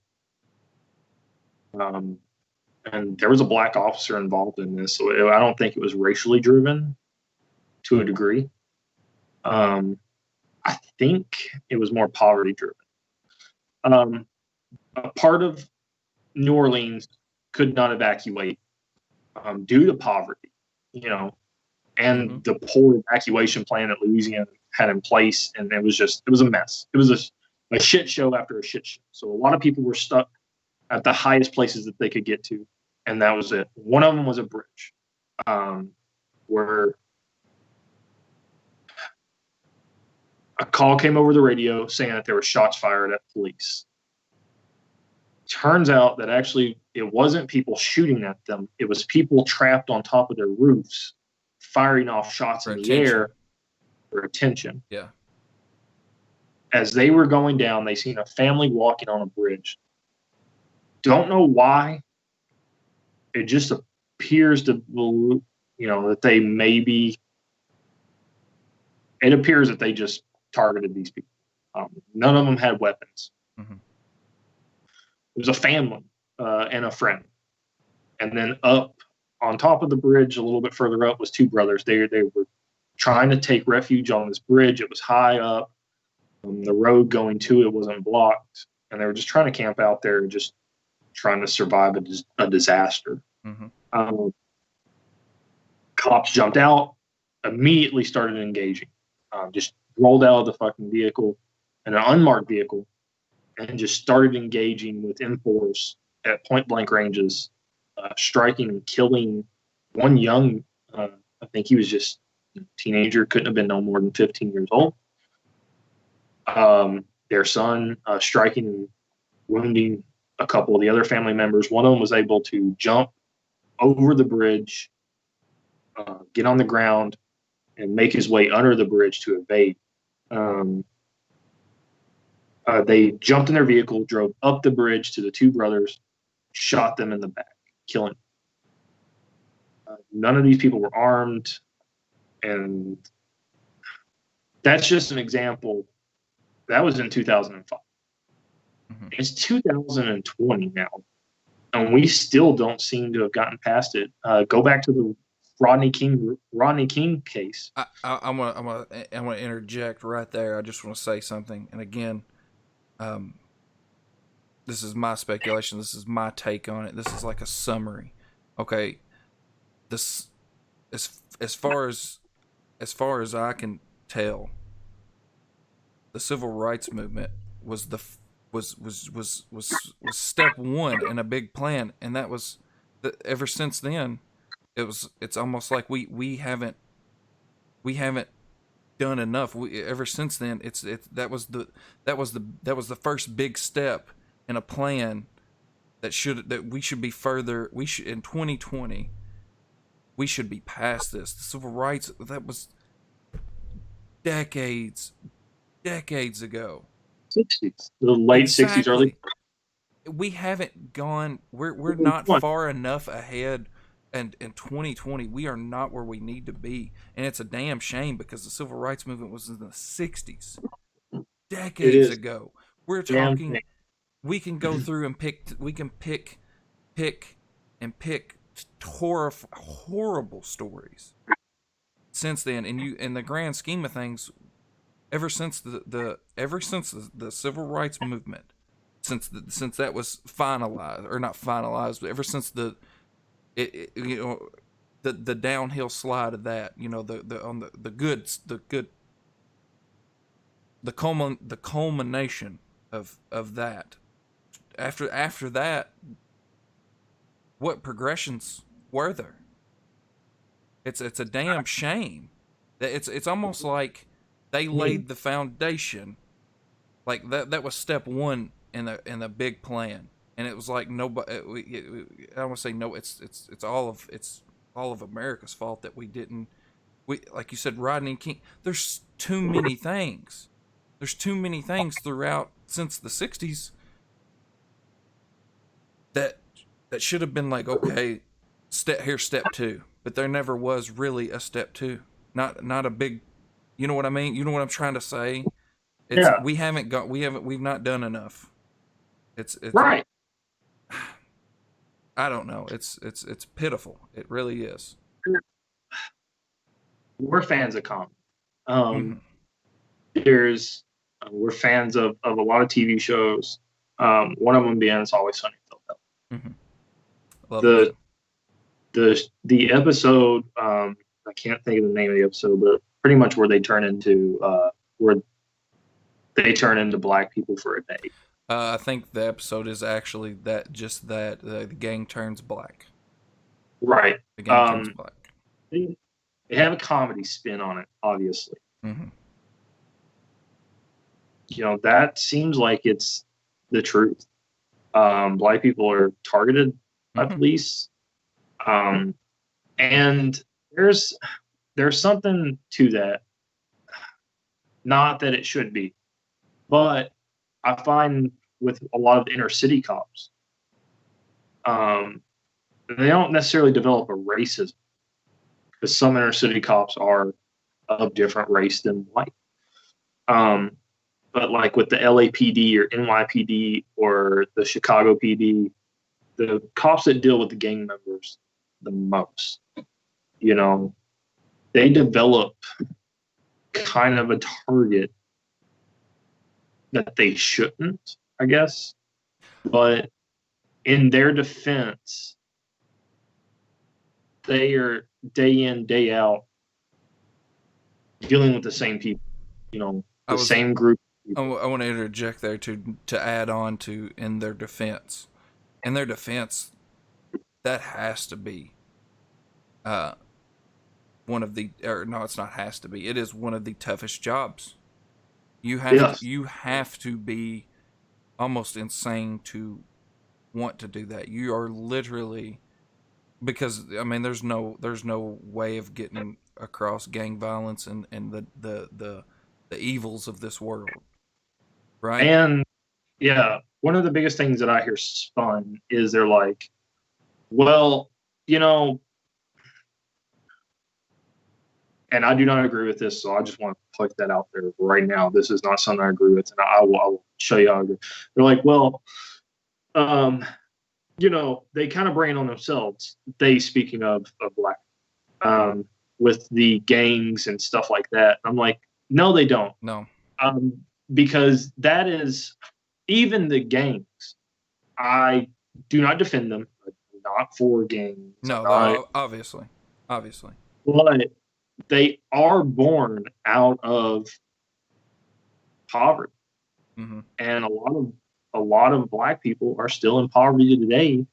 um, and there was a black officer involved in this, so I don't think it was racially driven to a degree. Um, I think it was more poverty driven. Um, a part of New Orleans could not evacuate due to poverty, you know, Mm-hmm. and the poor evacuation plan that Louisiana had in place, and it was a mess. It was a shit show after a shit show. So a lot of people were stuck at the highest places that they could get to, and that was it. One of them was a bridge, where a call came over the radio saying that there were shots fired at police. Turns out that actually it wasn't people shooting at them; it was people trapped on top of their roofs, firing off shots For in the attention. air for attention. Yeah. As they were going down, they seen a family walking on a bridge. Don't know why. It just appears to, that they maybe. It appears that they just targeted these people. None of them had weapons. Mm-hmm. It was a family and a friend, and then up on top of the bridge, a little bit further up, was two brothers. They were trying to take refuge on this bridge. It was high up. The road going to it wasn't blocked, and they were just trying to camp out there, just trying to survive a disaster. Mm-hmm. Cops jumped out, immediately started engaging, just rolled out of the fucking vehicle, in an unmarked vehicle, and just started engaging with M4s at point blank ranges, striking and killing one young, I think he was just a teenager, couldn't have been no more than 15 years old. Their son, striking and wounding a couple of the other family members. One of them was able to jump over the bridge, get on the ground, and make his way under the bridge to evade. They jumped in their vehicle, drove up the bridge to the two brothers, shot them in the back, killing. None of these people were armed, and that's just an example. That was in 2005. Mm-hmm. It's 2020 now, and we still don't seem to have gotten past it. Go back to the Rodney King case. I'm gonna interject right there. I just want to say something, and again, this is my speculation. This is my take on it. This is like a summary. Okay, this as far as I can tell, the civil rights movement was the was step one in a big plan, and that was ever since then. It's almost like we haven't done enough. Ever since then, that was the first big step in a plan that we should be further. We should in 2020. We should be past this. The civil rights, that was decades ago. 60s, the late 60s, early. We haven't gone. We're not far enough ahead. And in 2020, we are not where we need to be, and it's a damn shame because the civil rights movement was in the 60s, decades ago. We're talking. We can go through and pick. We can pick horrible stories since then. And in the grand scheme of things, ever since the civil rights movement, since that was finalized or not finalized, but ever since the downhill slide of that, the culmination of that. After that, what progressions were there? It's a damn shame. It's almost like they laid the foundation, like that was step one in the big plan. And it was like nobody. I don't want to say no. It's all of America's fault that we didn't. Like you said, Rodney King. There's too many things. There's too many things throughout since the '60s that should have been like, okay, step two. But there never was really a step two. Not a big. You know what I mean? You know what I'm trying to say? We've not done enough. It's right. I don't know. It's pitiful. It really is. We're fans of comedy. There's we're fans of a lot of TV shows. One of them being It's Always Sunny in Philadelphia. Love the episode. I can't think of the name of the episode, but pretty much where they turn into black people for a day. I think the episode is actually the gang turns black. Right. The gang turns black. They have a comedy spin on it, obviously. That seems like it's the truth. Black people are targeted by police. And there's something to that. Not that it should be, but I find with a lot of inner city cops, they don't necessarily develop a racism because some inner city cops are of different race than white. But like with the LAPD or NYPD or the Chicago PD, the cops that deal with the gang members the most, they develop kind of a target that they shouldn't, I guess. But in their defense, they are day in, day out dealing with the same people, same group. I want to interject there to add on to in their defense. In their defense, that has to be one of the, or no, it's not has to be. It is one of the toughest jobs. You have to be almost insane to want to do that. You are literally, because I mean, there's no way of getting across gang violence and the evils of this world Right. And yeah, one of the biggest things that I hear spun is they're like, well, you know, and I do not agree with this, so I just want to put that out there right now. This is not something I agree with, and I will show you how I agree. They're like, well, um, they kind of bring it on themselves. They, speaking of black, um, with the gangs and stuff like that. I'm like, no, they don't, No. um, because that is even the gangs. I do not defend them. I'm not for gangs. No. I'm not, Obviously. Obviously. but they are born out of poverty, Mm-hmm. and a lot of black people are still in poverty today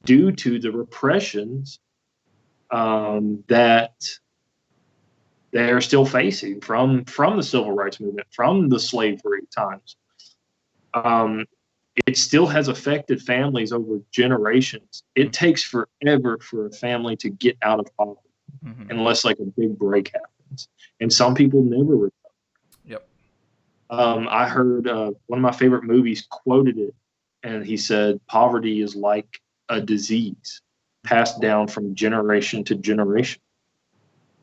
due to the repressions, that they're still facing from the civil rights movement, from the slavery times. Um, it still has affected families over generations. It takes forever for a family to get out of poverty Mm-hmm. unless like a big break happens, and some people never recover. Yep. I heard one of my favorite movies quoted it, and he said, "Poverty is like a disease passed down from generation to generation."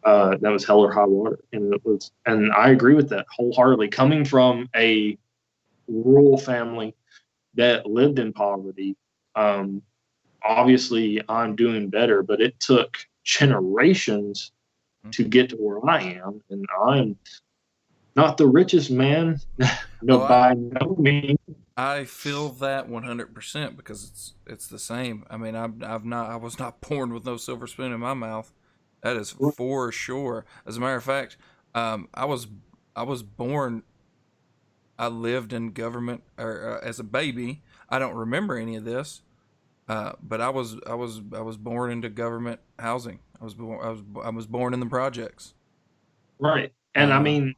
That was Hell or High Water, and I agree with that wholeheartedly. Coming from a rural family that lived in poverty, um, obviously I'm doing better, but it took generations to get to where I am, and I'm not the richest man, no, Oh, by no means. I feel that 100% because it's the same. I mean, I was not born with no silver spoon in my mouth. That is for sure. As a matter of fact, I was born. I lived in government or as a baby. I don't remember any of this, but I was born into government housing. I was born in the projects. Right. And I Uh, mean,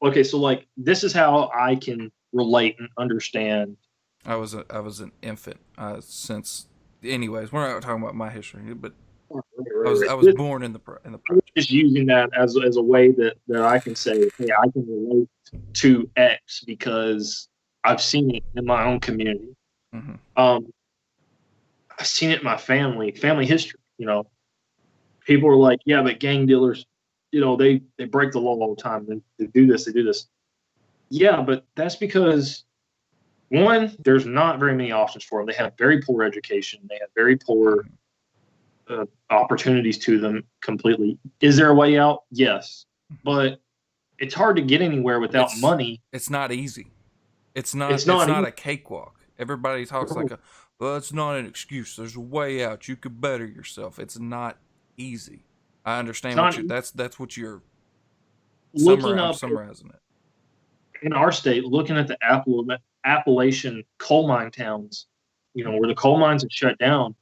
okay, so like this is how I can relate and understand. I was an infant since. Anyways, we're not talking about my history, but Right, right, I right. was born in the I was project. just using that as a way that I can say, hey, I can relate to X because I've seen it in my own community. Mm-hmm. Um, I've seen it in my family history. People are like, yeah, but gang dealers, they break the law all the time. They do this, they do this. Yeah, but that's because one, there's not very many options for them. They have very poor education. They have very poor opportunities to them completely. Is there a way out? Yes, but it's hard to get anywhere without It's money. it's not easy. It's It's not not easy. a cakewalk. Everybody talks like a well, it's not an excuse. There's a way out. You could better yourself. It's not easy. I It's understand what not you that's what you're looking I'm up summarizing it. in our state, looking at the Appalachian coal mine towns, where the coal mines are shut down.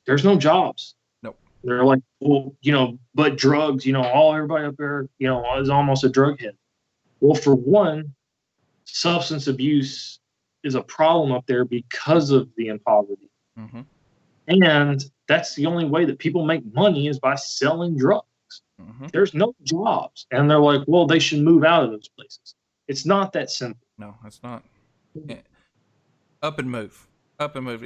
There's no jobs. Nope. They're like, well, but drugs. Everybody up there, is almost a drug head. Well, for one, substance abuse is a problem up there because of the poverty. Mm-hmm. And that's the only way that people make money is by selling drugs. Mm-hmm. There's no jobs. And they're like, well, they should move out of those places. It's not that simple. No, it's not. Yeah. Up and move. Up and move.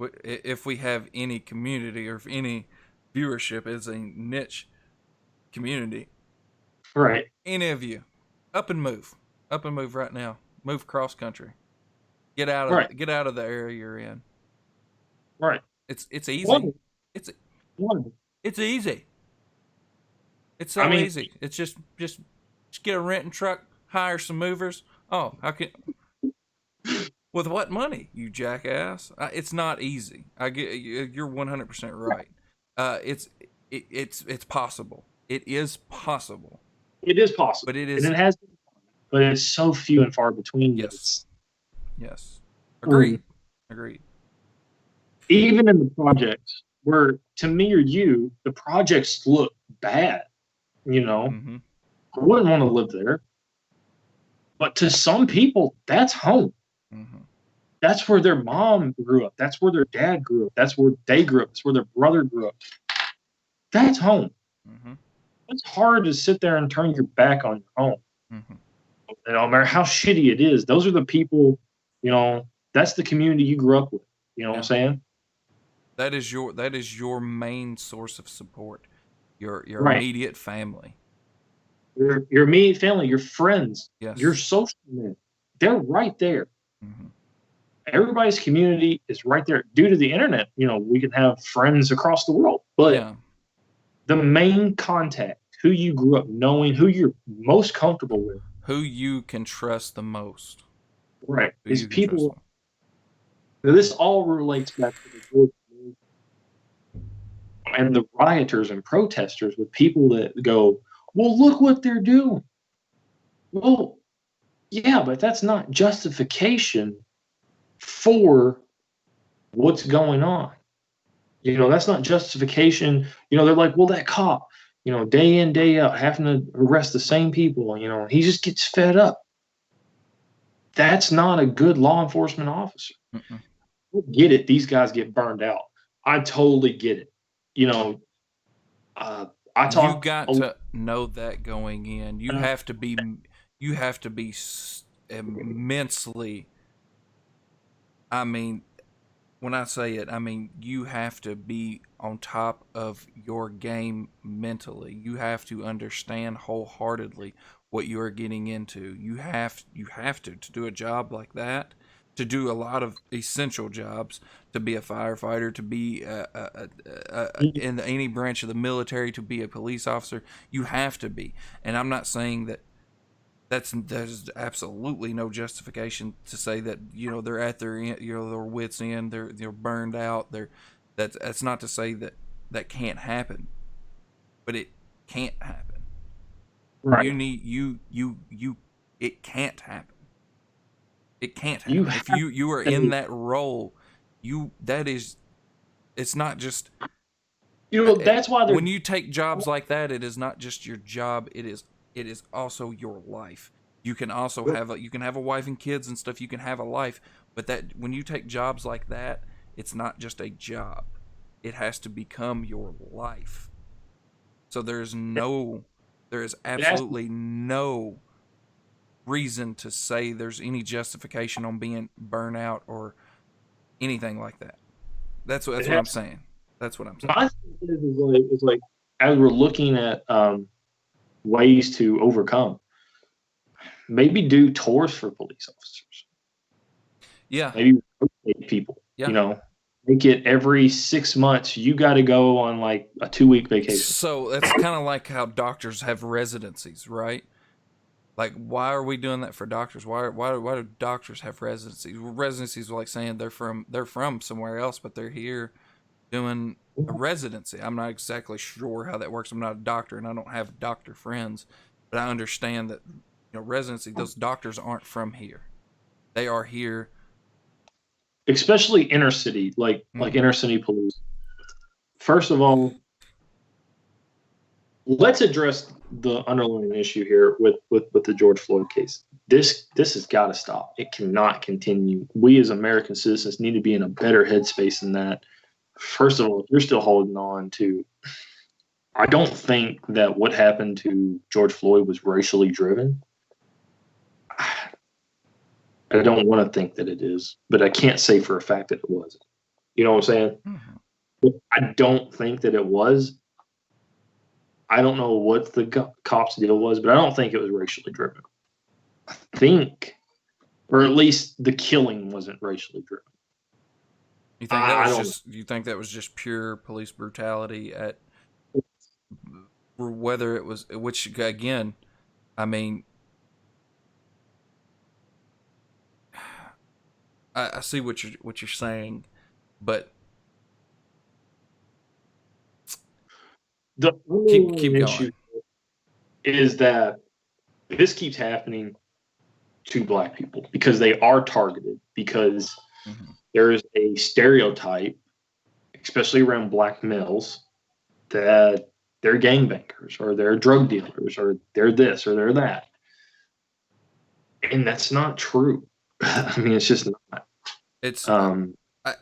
If we have any community or if any viewership is a niche community, Right. any of you, up and move. Up and move right now. Move cross country. Right. Get out of the area you're in. Right. It's easy. One, It's one. it's easy. It's I so mean, easy. It's just get a renting truck, hire some movers. Oh, how can with what money, you jackass? It's not easy. I get you're 100% right. It's possible. It is possible, it is possible. but it And is it has been, but it's so few and far between that yes, it's yes. um, Agreed. Agreed. even in the projects where to me or you, the projects look bad, you know. Mm-hmm. I wouldn't want to live there. But to some people, that's home. Mm-hmm. That's where their mom grew up. That's where their dad grew up. That's where they grew up. That's where their brother grew up. That's home. Mm-hmm. It's hard to sit there and turn your back on your home. Hmm. No matter how shitty it is, those are the people, that's the community you grew up with. You know what I'm Yeah. saying? That is your main source of support. Your Right. immediate family. Your immediate family, your friends, your Yes. social net, they're right there. Hmm. Everybody's community is right there. Due to the internet, we can have friends across the world, but Yeah. the main contact, who you grew up knowing, who you're most comfortable with, Who you can trust the most. right, Who is you can trust people. the most. This all relates back to the George Floyd and the rioters and protesters with people that go, well, look what they're doing. Well, yeah, but that's not justification for what's going on. That's not justification. They're like, well, that cop, day in, day out, having to arrest the same people, he just gets fed up. That's not a good law enforcement officer. Mm-mm. I get it. These guys get burned out. I totally get it. You know, uh, I You talk got a to know that going in. You lot. have to be. You have to be immensely. I mean, when I say it, I mean you have to be on top of your game mentally. You have to understand wholeheartedly what you are getting into. You have to do a job like that, to do a lot of essential jobs, to be a firefighter, to be in any branch of the military, to be a police officer. You have to be, and I'm not saying that there's absolutely no justification to say that they're at their wits end, they're burned out, that's not to say that that can't happen, but it can't happen. You Right. need you it can't happen. It can't You happen have if you are in to, that role. You that is It's not just that's why they're when you take jobs like that, it is not just your job. It is also your life. You can also have a wife and kids and stuff. You can have a life, but that when you take jobs like that, it's not just a job. It has to become your life. So there is it has absolutely no reason to say there's any justification on being burnout or anything like that. That's it what I'm has saying. That's what I'm saying. my thing is like as we're looking at ways to overcome, maybe do tours for police officers. Yeah, Maybe rotate people. yeah. Make it every 6 months. You got to go on like a 2 week vacation. So that's kind of like how doctors have residencies, right? Like, why are we doing that for doctors? Why do doctors have residencies? Well, residencies are like saying they're from somewhere else, but they're here doing a residency. I'm not exactly sure how that works. I'm not a doctor, and I don't have doctor friends, but I understand that residency. Those doctors aren't from here. They are here. Especially inner city, like Hmm. inner city police. First of all, let's address the underlying issue here with the George Floyd case. This has got to stop. It cannot continue. We as American citizens need to be in a better headspace than that. First of all, if you're still holding on to, I don't think that what happened to George Floyd was racially driven. I don't want to think that it is, but I can't say for a fact that it wasn't. You know what I'm saying? Hmm. I don't think that it was. I don't know what the cops' deal was, but I don't think it was racially driven. I think, or at least the killing wasn't racially driven. I don't You think that was just pure police brutality at whether it was, which again, I mean, I see what you're saying, but The keep underlying issue going. is that this keeps happening to black people because they are targeted, because Hmm. there is a stereotype, especially around black males, that they're gangbangers or they're drug dealers or they're this or they're that. And that's not true. I mean, it's just not. It's Um, I,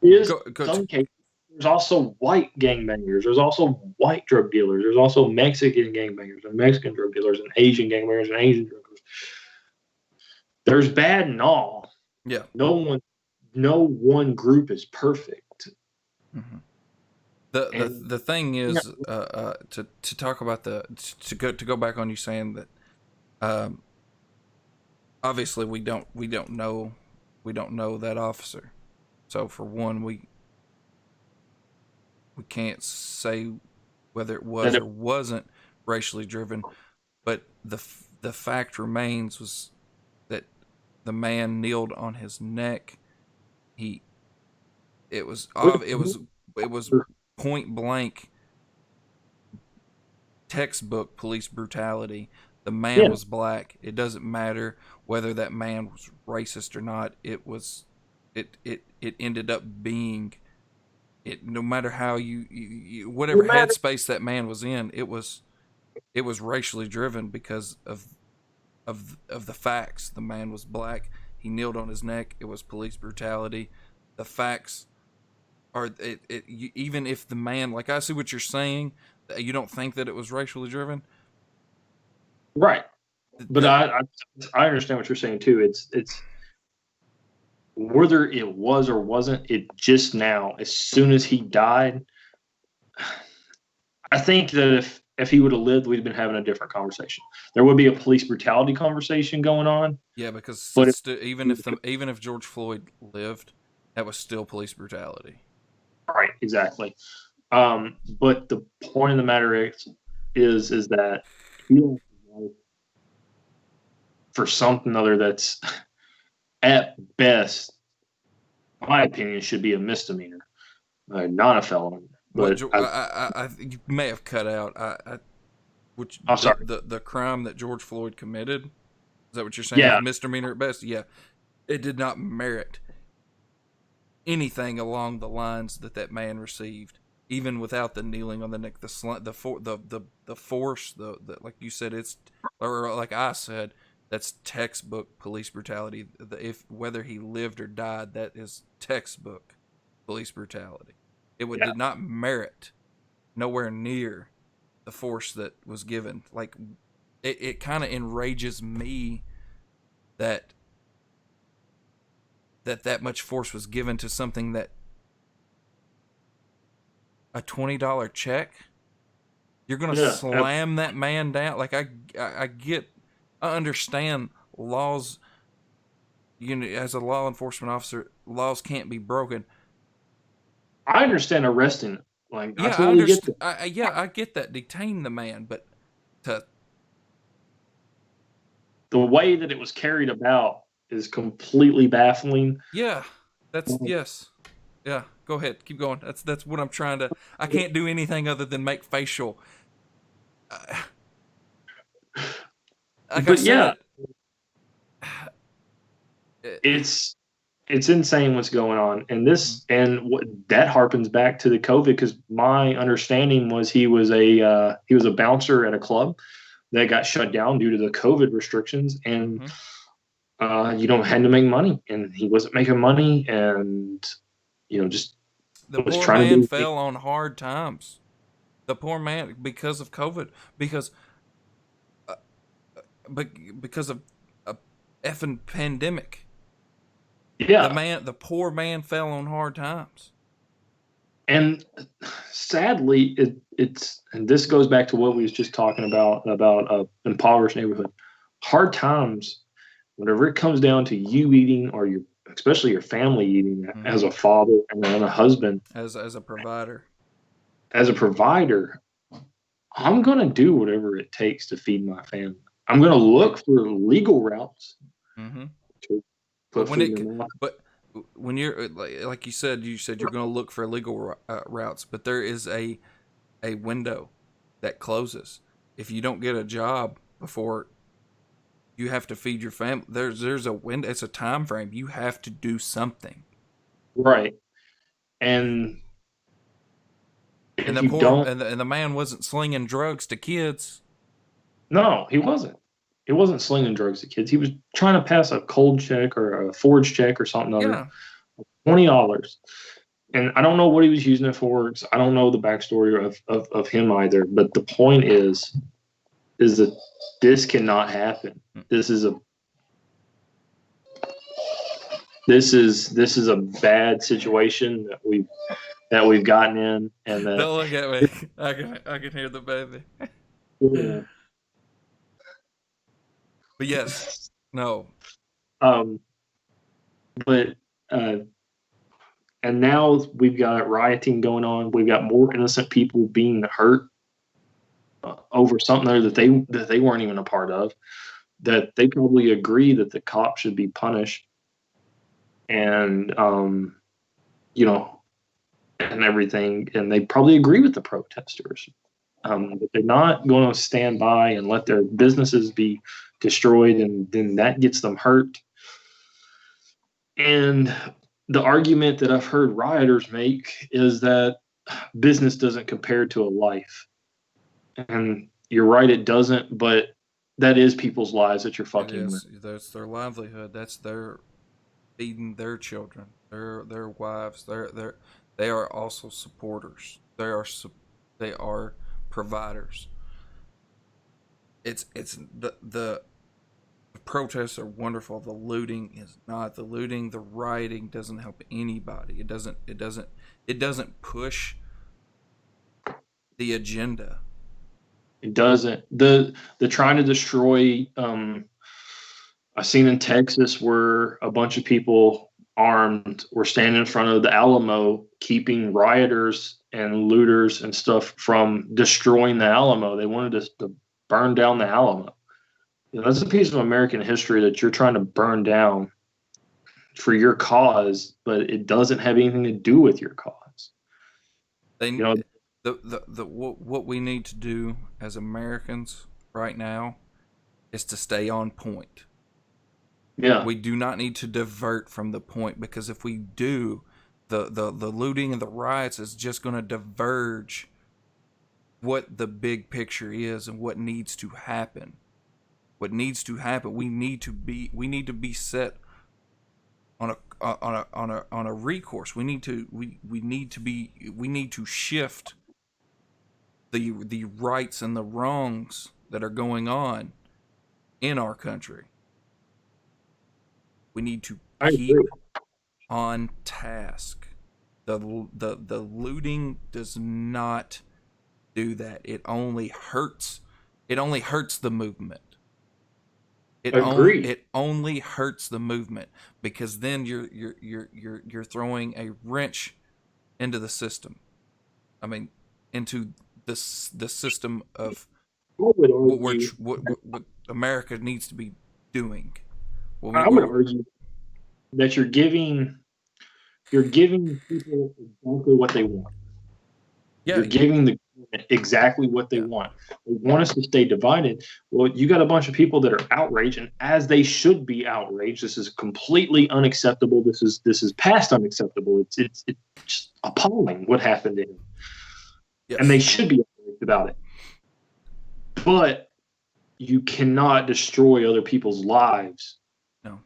is go some cases there's also white gangbangers. There's also white drug dealers. There's also Mexican gangbangers and Mexican drug dealers and Asian gangbangers and Asian drug dealers. There's bad and all. Yeah. No one group is perfect. Mm-hmm. The thing is, to talk about to go back on you saying that, obviously we don't know that officer, so for one we can't say whether it was or wasn't racially driven, but the fact remains was that the man kneeled on his neck. It was point blank textbook police brutality. The man was black. It doesn't matter whether that man was racist or not. It ended up being it. No matter how you whatever headspace that man was in, it was racially driven because of the facts. The man was black. He kneeled on his neck. It was police brutality. The facts are even if the man, like, I see what you're saying, you don't think that it was racially driven, right? But I understand what you're saying too. It's whether it was or wasn't. It just now, as soon as he died, I think that if he would have lived, we'd have been having a different conversation. There would be a police brutality conversation going on. Yeah, because but even if George Floyd lived, that was still police brutality. Right, exactly. But the point of the matter is that for something other that's at best, in my opinion, should be a misdemeanor, not a felony. But you may have cut out. I'm sorry. The crime that George Floyd committed. Is that what you're saying? Yeah. Misdemeanor at best. Yeah, it did not merit anything along the lines that man received, even without the kneeling on the neck, the force, the like you said, it's, or like I said, that's textbook police brutality. If whether he lived or died, that is textbook police brutality. It did not merit nowhere near the force that was given. Like, it kind of enrages me that much force was given to something that a $20 check. You're gonna slam that man down. Like, I understand laws. You know, as a law enforcement officer, laws can't be broken. I understand arresting. Like, yeah, I totally get that. I get that. Detain the man, but the way that it was carried about is completely baffling. Yeah, yes. Yeah, go ahead. Keep going. That's what I'm trying to. I can't do anything other than make facial. It's insane what's going on, and that harpens back to the COVID, because my understanding was he was a bouncer at a club that got shut down due to the COVID restrictions, and had to make money, and he wasn't making money, and just the poor man fell on hard times. The poor man, because of COVID, because of a effing pandemic. Yeah, the poor man fell on hard times, and sadly, and this goes back to what we was just talking about impoverished neighborhood. Hard times, whenever it comes down to you eating, or especially your family eating, as a father and a husband, as a provider, I'm gonna do whatever it takes to feed my family. I'm gonna look for legal routes. But when you're like you said you're going to look for legal routes, but there is a window that closes. If you don't get a job before you have to feed your family, there's a window. It's a time frame. You have to do something, right? And the man wasn't slinging drugs to kids. No, he wasn't. He wasn't slinging drugs to kids. He was trying to pass a cold check or a forged check or something other. $20. and I don't know what he was using it for. I don't know the backstory of him either. But the point is that this cannot happen. This is a bad situation that we've gotten in, and that Don't look at me. I can hear the baby. yeah. But yes, no. um, but uh, and now we've got rioting going on. We've got more innocent people being hurt over something there that they weren't even a part of. That they probably agree that the cop should be punished, and you know, and everything, and they probably agree with the protesters. But they're not going to stand by and let their businesses be destroyed, and then that gets them hurt. And the argument that I've heard rioters make is that business doesn't compare to a life. And you're right, it doesn't, but that is people's lives that you're It fucking with. is. That's their livelihood. That's their feeding their children, their wives. They are also supporters. They are providers. It's the protests are wonderful. The looting is not. The looting, the rioting doesn't help anybody. It doesn't push the agenda. It doesn't. The trying to destroy. I seen in Texas where a bunch of people armed were standing in front of the Alamo, keeping rioters and looters and stuff from destroying the Alamo. They wanted us to burn down the Alamo. That's a piece of American history that you're trying to burn down for your cause, but it doesn't have anything to do with your cause. They You know, the what we need to do as Americans right now is to stay on point. yeah, We do not need to divert from the point, because if we do, the looting and the riots is just going to diverge what the big picture is and what needs to happen. What needs to happen, we need to be set on a recourse. We need to shift the rights and the wrongs that are going on in our country. We need to I agree. keep on task. The looting does not do that. It only hurts the movement. Agree. It only hurts the movement, because then you're throwing a wrench into the system. I mean, into the system of I would what we're argue. what America needs to be doing. What we I would we're argue that you're giving people exactly what they want. Yeah, You're giving the government exactly what they yeah. want. They want us to stay divided. Well, you got a bunch of people that are outraged, and as they should be outraged. This is completely unacceptable. This is past unacceptable. It's just appalling what happened to him, and they Yes. should be outraged about it. But you cannot destroy other people's lives No.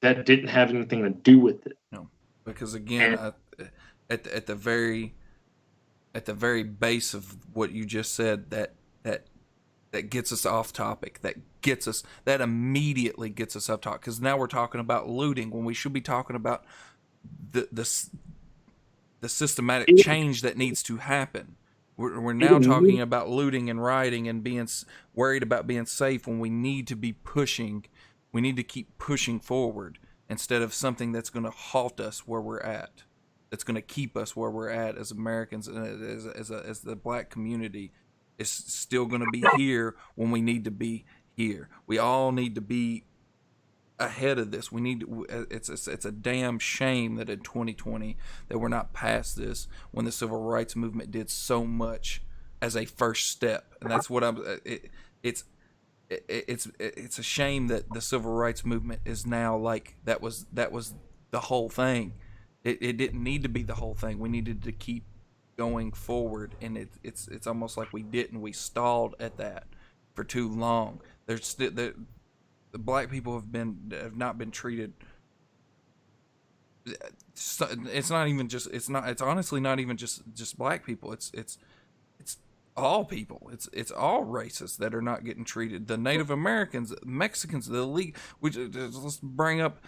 that didn't have anything to do with it. No. Because again, And at the very base of what you just said, that gets us off topic. That immediately gets us off topic, because now we're talking about looting when we should be talking about the systematic it, change that needs to happen. We're now talking it, about looting and rioting and being worried about being safe, when we need to be pushing. We need to keep pushing forward, instead of something that's going to halt us where we're at. That's going to keep us where we're at as Americans, and as the black community is still going to be here when we need to be here. We all need to be ahead of this. We need to, it's a damn shame that in 2020 that we're not past this, when the civil rights movement did so much as a first step. And that's what it's it's a shame that the civil rights movement is now like that was the whole thing. It didn't need to be the whole thing. We needed to keep going forward, and it's almost like we stalled at that for too long. There's still the black people have not been treated it's not even just it's honestly not even just black people. It's all people. It's all races that are not getting treated. The Native Americans, Mexicans, the elite. Let's bring up.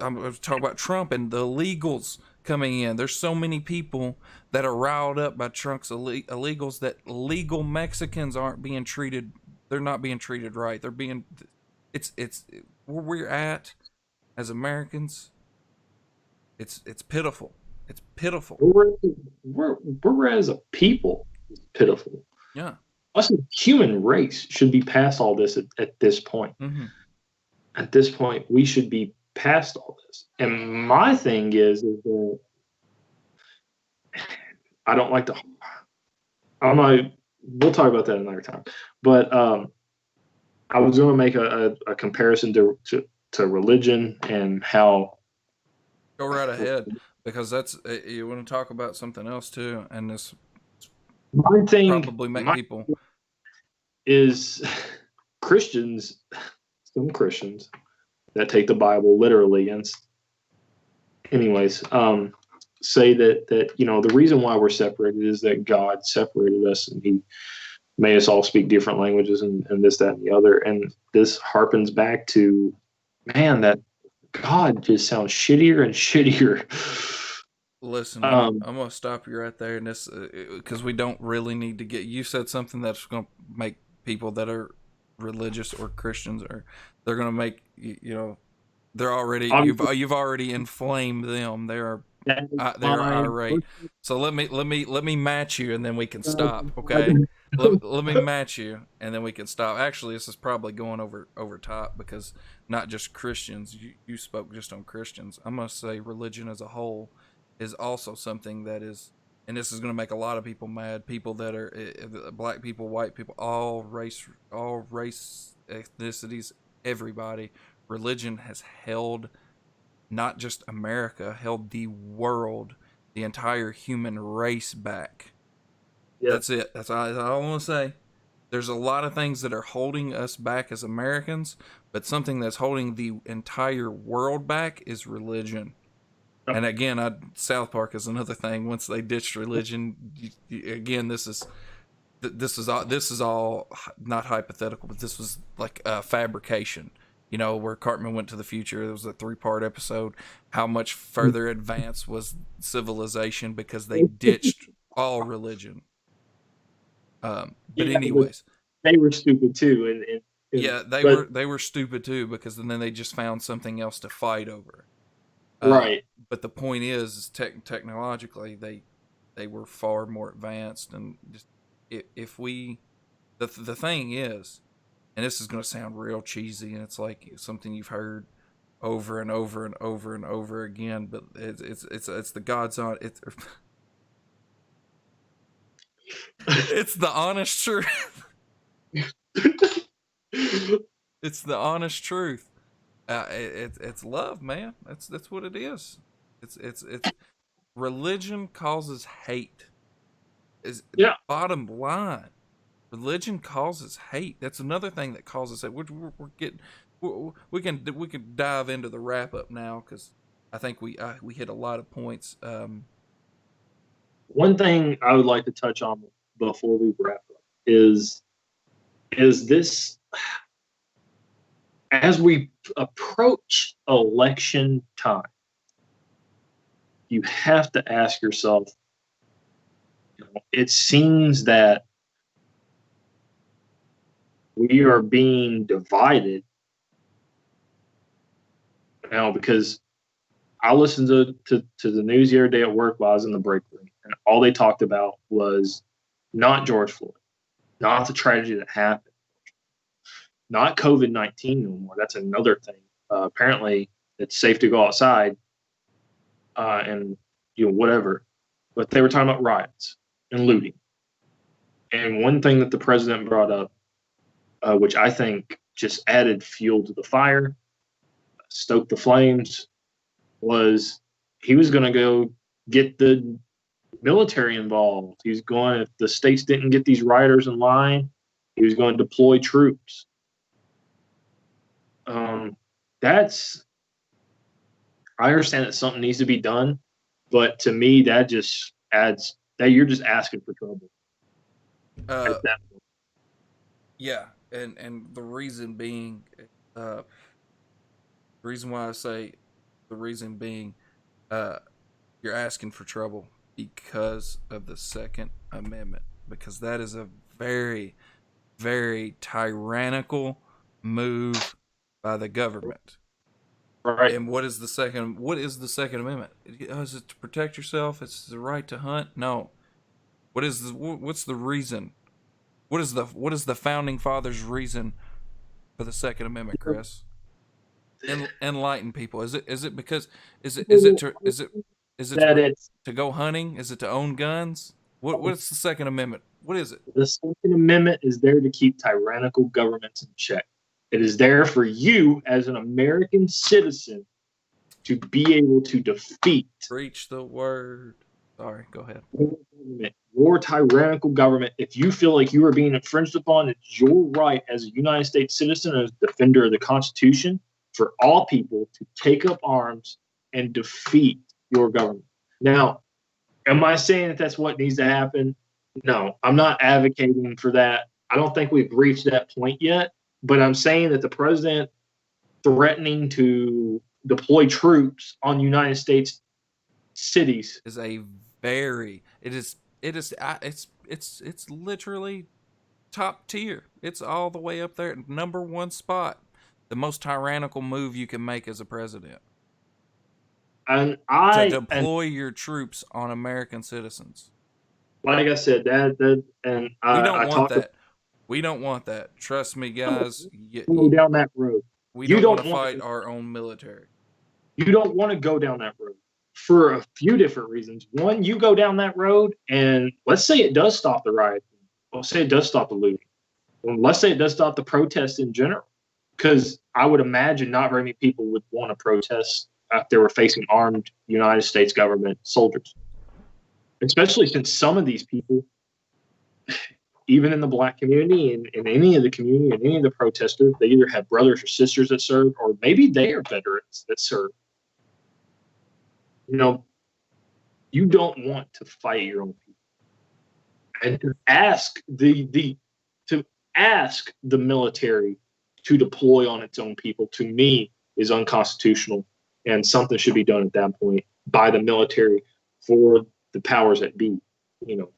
I'm talking about Trump and the illegals coming in. There's so many people that are riled up by Trump's illegals that legal Mexicans aren't being treated. They're not being treated right. They're being. It's where we're at as Americans. It's pitiful. It's pitiful. We're as a people pitiful. Yeah. Us as a human race should be past all this at this point. Mm-hmm. At this point, we should be past all this. And my thing is that I don't like to. We'll talk about that another time. But I was going to make a comparison to religion and how. Go right ahead, because that's you want to talk about something else too, and this My thing probably make people is Christians, some Christians that take the Bible literally, and anyways, say that the reason why we're separated is that God separated us and He made us all speak different languages and this, that, and the other, and this harpens back to, man, that God just sounds shittier and shittier. listen. I'm gonna stop you right there, and this because we don't really need to get. You said something that's gonna make people that are religious or Christians, or they're gonna make they're already you've already inflamed them. They're irate. So let me match you, and then we can stop. Okay. Let me match you, and then we can stop. Actually, this is probably going over top because not just Christians. You spoke just on Christians. I must say religion as a whole is also something that is, and this is going to make a lot of people mad. People that are black people, white people, all race, ethnicities, everybody. Religion has held not just America, held the world, the entire human race back. Yep. That's it. That's all I want to say. There's a lot of things that are holding us back as Americans, but something that's holding the entire world back is religion. Yep. And again, South Park is another thing. Once they ditched religion, again, this is all not hypothetical, but this was like fabrication. Where Cartman went to the future. It was a 3-part episode. How much further advanced was civilization because they ditched all religion. But anyways, they were stupid too, and yeah, they were stupid too because then they just found something else to fight over. Right. But the point is technologically they were far more advanced, and just if we the thing is, and this is going to sound real cheesy, and it's like something you've heard over and over and over and over again, but it's the God's on it. It's the honest truth. It's the honest truth. It's love, man. That's what it is. It's religion causes hate. Is bottom line. Religion causes hate. That's another thing that causes hate. We're getting. We can dive into the wrap up now because I think we hit a lot of points. One thing I would like to touch on before we wrap up is this: as we approach election time, you have to ask yourself. It seems that we are being divided now because I listened to the news the other day at work while I was in the break room, and all they talked about was not George Floyd, not the tragedy that happened, not COVID-19 no more. That's another thing. Apparently, it's safe to go outside and whatever, but they were talking about riots and looting. And one thing that the president brought up, which I think just added fuel to the fire, stoked the flames, was he was going to go get the military involved. He's going, if the states didn't get these rioters in line, he was going to deploy troops. I understand that something needs to be done, but to me, that just adds that you're just asking for trouble Uh, at that point. yeah, and the reason being, uh, the reason why I say, the reason being, uh, you're asking for trouble because of the Second Amendment, because that is a very, very tyrannical move by the government. Right. And what is the second? What is the Second Amendment? Is it to protect yourself? It's the right to hunt? No. What is the? What's the reason? What is the founding fathers' reason for the Second Amendment, Chris? Enlighten people. Is it because is it That it's to go hunting? Is it to own guns? What's the Second Amendment? What is it? the Second Amendment is there to keep tyrannical governments in check. It is there for you as an American citizen to be able to defeat Preach the word. Sorry, go ahead. your tyrannical government. If you feel like you are being infringed upon, it's your right as a United States citizen, as a defender of the Constitution, for all people to take up arms and defeat your government. Now, am I saying that that's what needs to happen? No, I'm not advocating for that. I don't think we've reached that point yet, but I'm saying that the president threatening to deploy troops on United States cities. Is a very it's literally top tier. It's all the way up there, number one spot. The most tyrannical move you can make as a president, And to I and deploy your troops on American citizens. like I said, that and We don't I want talked that. We don't want that. Trust me, guys. go down that road. We You don't want don't to want fight our own military. you don't want to go down that road for a few different reasons. One, you go down that road, and let's say it does stop the riot. Let's say it does stop the looting. Well, let's say it does stop the protests in general, because I would imagine not very many people would want to protest if they were facing armed United States government soldiers, especially since some of these people, even in the black community and in any of the community and any of the protesters, they either have brothers or sisters that serve, or maybe they are veterans that serve. You know, you don't want to fight your own people. And to ask the military to deploy on its own people, to me, is unconstitutional, and something should be done at that point by the military for the powers that be. You know,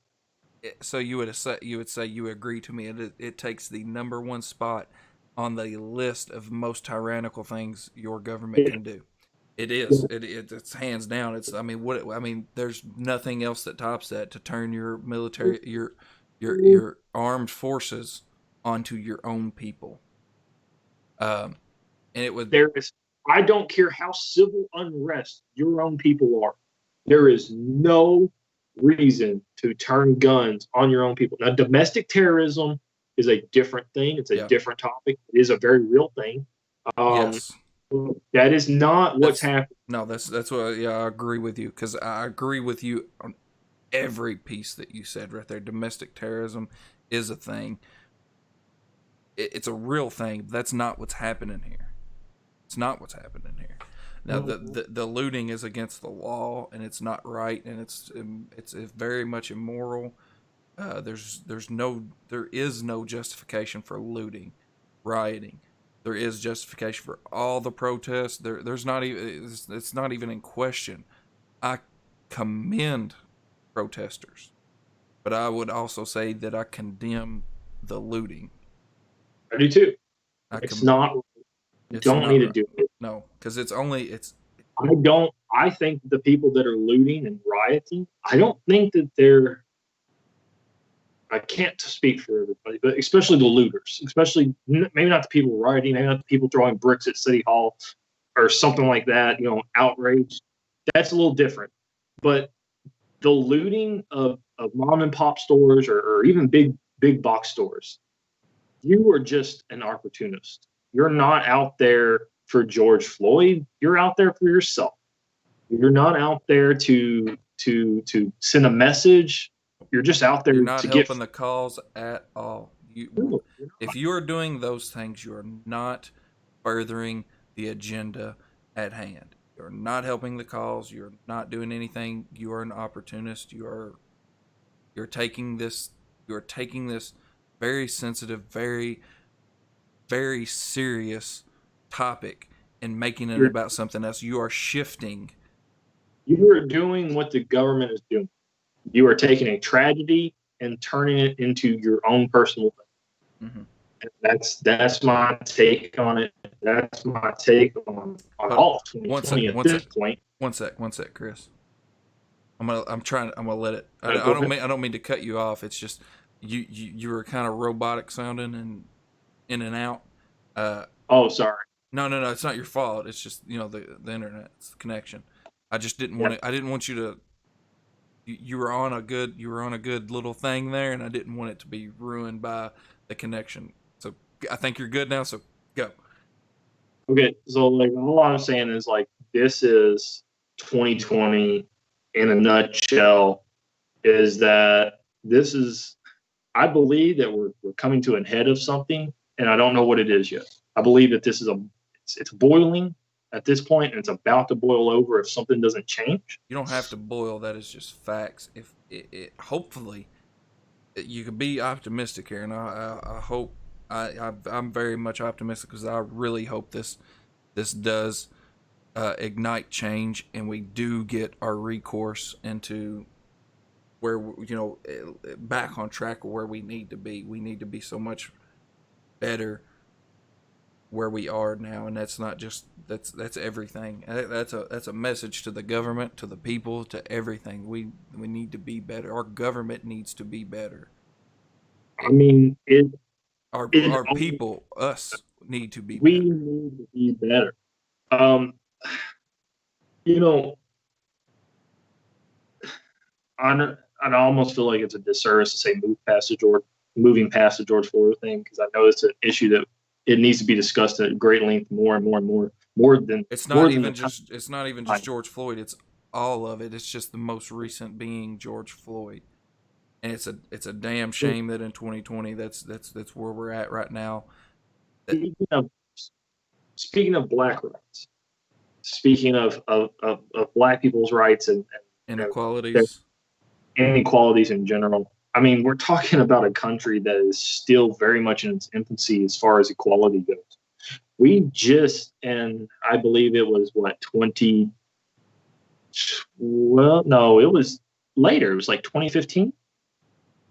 So you would say you agree to me. It takes the number one spot on the list of most tyrannical things your government can do. It is. It's hands down. It's. I mean, what? I mean, there's nothing else that tops that, to turn your military, your armed forces onto your own people. And it would. there is. I don't care how civil unrest your own people are. There is no reason to turn guns on your own people. Now, domestic terrorism is a different thing. It's a Yeah. different topic. It is a very real thing. Yes. That is not what's happening. No, that's what. Yeah, I agree with you, because I agree with you on every piece that you said right there. Domestic terrorism is a thing. It's a real thing. But that's not what's happening here. It's not what's happening here. Now, the looting is against the law, and it's not right, and it's very much immoral. There is no justification for looting, rioting. There is justification for all the protests. There's not even it's not even in question. I commend protesters, but I would also say that I condemn the looting. I do too. I It's not. You It's don't not need to right. do it. No, because it's I don't. I think the people that are looting and rioting, I don't think that they're. I can't speak for everybody, but especially the looters, especially maybe not the people rioting, maybe not the people throwing bricks at City Hall or something like that, outrage. That's a little different. But the looting of mom and pop stores, or even big box stores, you are just an opportunist. You're not out there for George Floyd. You're out there for yourself. You're not out there to send a message. You're just out there you're not to get. helping the cause at all. If you are doing those things, you are not furthering the agenda at hand. You're not helping the cause. You're not doing anything. You are an opportunist. You're taking this. You're taking this very sensitive, very serious topic and making it You're about something else. You are shifting. you are doing what the government is doing. You are taking a tragedy and turning it into your own personal thing. Mm-hmm. That's my take on it. That's my take on Hold on. all of One sec. 2020 at One this sec. point. One sec, Chris. I'm gonna let it. I Go don't ahead. mean I don't mean to cut you off. It's just you were kind of robotic sounding and in and out. Oh, sorry. No. It's not your fault. It's just the internet. It's the connection. I just didn't Yeah. want to. I didn't want you to. You were on a good little thing there, and I didn't want it to be ruined by the connection. So I think you're good now. So go. Okay. So like all I'm saying is like this is 2020 in a nutshell. Is that this is I believe that we're coming to a head of something, and I don't know what it is yet. I believe that this is it's boiling at this point, and it's about to boil over if something doesn't change. You don't have to boil. That is just facts. If hopefully you can be optimistic here, and I hope I'm very much optimistic because I really hope this does ignite change, and we do get our recourse into where back on track where we need to be. We need to be so much better where we are now, and that's not just that's everything. That's a message to the government, to the people, to everything. We need to be better. Our government needs to be better. I mean, it Our people, us, need to be we better. need to be better. Um, you know, I almost feel like it's a disservice to say moving past the George Floyd thing because I know it's an issue that it needs to be discussed at great length more and more and more than It's more not than even the time. just George Floyd. It's all of it. It's just the most recent being George Floyd, and it's a damn shame that in 2020 that's where we're at right now. Speaking of speaking of black rights, speaking of black people's rights and their Inequalities. inequalities in general. I mean, we're talking about a country that is still very much in its infancy as far as equality goes. We just, and I believe it was what 20. Well, no, it was later. It was like 2015.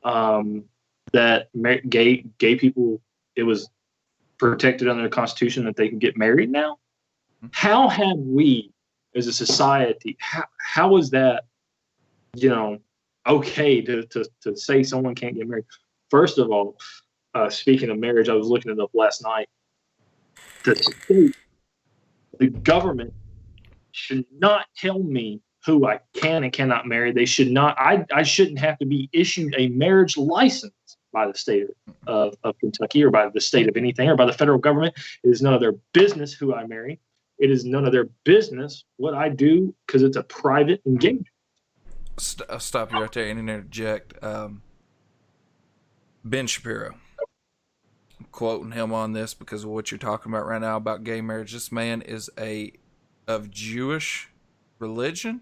That gay people, it was protected under the Constitution that they can get married now. How have we, as a society, how is that, okay to say someone can't get married? First of all, speaking of marriage, I was looking it up last night. The government should not tell me who I can and cannot marry. They should not. I shouldn't have to be issued a marriage license by the state of Kentucky or by the state of anything or by the federal government. It is none of their business who I marry. It is none of their business what I do because it's a private engagement. I'll stop you right there and interject. Ben Shapiro. I'm quoting him on this because of what you're talking about right now about gay marriage. This man is of Jewish religion,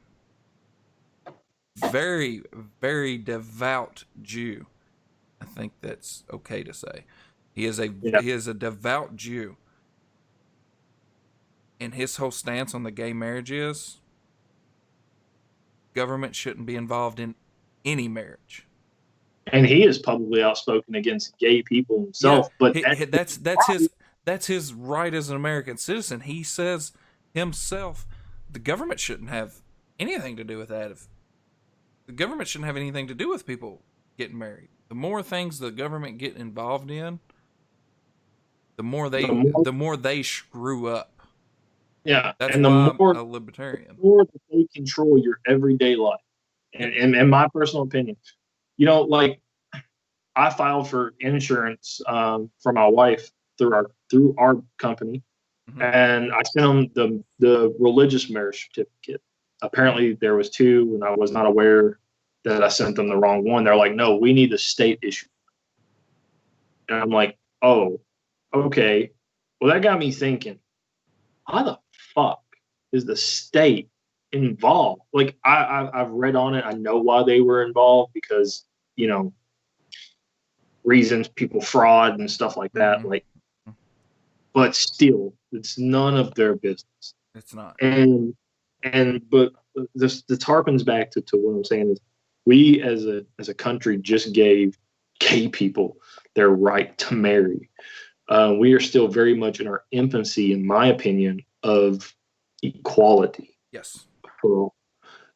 very, very devout Jew. I think that's okay to say. He is Yeah. a devout Jew, and his whole stance on the gay marriage is government shouldn't be involved in any marriage. And he is publicly outspoken against gay people himself. But That's his right as an American citizen. He says himself, the government shouldn't have anything to do with that. If the government shouldn't have anything to do with people getting married. The more things the government get involved in, the more they screw up. yeah, That's and why I'm a libertarian. the more that they control your everyday life, and in my personal opinion, like I filed for insurance for my wife through our company, Mm-hmm. and I sent them the religious marriage certificate. Apparently, there was two, and I was not aware that I sent them the wrong one. They're like, "No, we need the state issue," and I'm like, "Oh, okay." Well, that got me thinking. How the fuck is the state involved? Like I've read on it. I know why they were involved because reasons, people fraud and stuff like that. Mm-hmm. Like, but still, it's none of their business. It's not. But this harpens back to what I'm saying is we as a country just gave gay people their right to marry. We are still very much in our infancy, in my opinion, of equality. Yes. So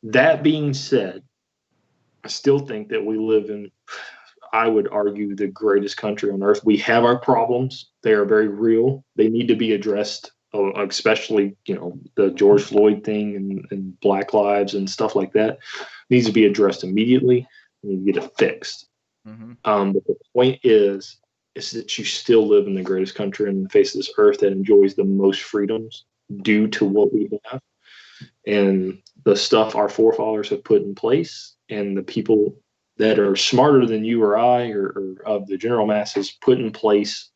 that being said, I still think that we live in, I would argue, the greatest country on earth. We have our problems. They are very real. They need to be addressed, especially, the George Floyd thing and Black Lives and stuff like that needs to be addressed immediately. We need to get it fixed. Mm-hmm. But the point is that you still live in the greatest country on the face of this earth that enjoys the most freedoms due to what we have and the stuff our forefathers have put in place, and the people that are smarter than you or I or of the general masses put in place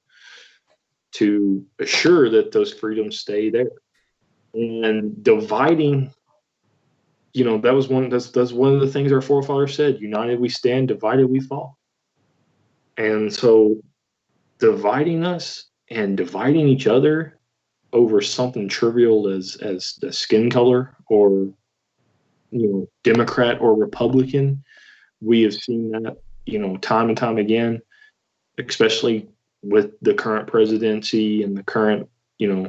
to assure that those freedoms stay there. And dividing, that's one of the things our forefathers said: united we stand, divided we fall. And so dividing us and dividing each other over something trivial as the skin color or Democrat or Republican, we have seen that time and time again, especially with the current presidency and the current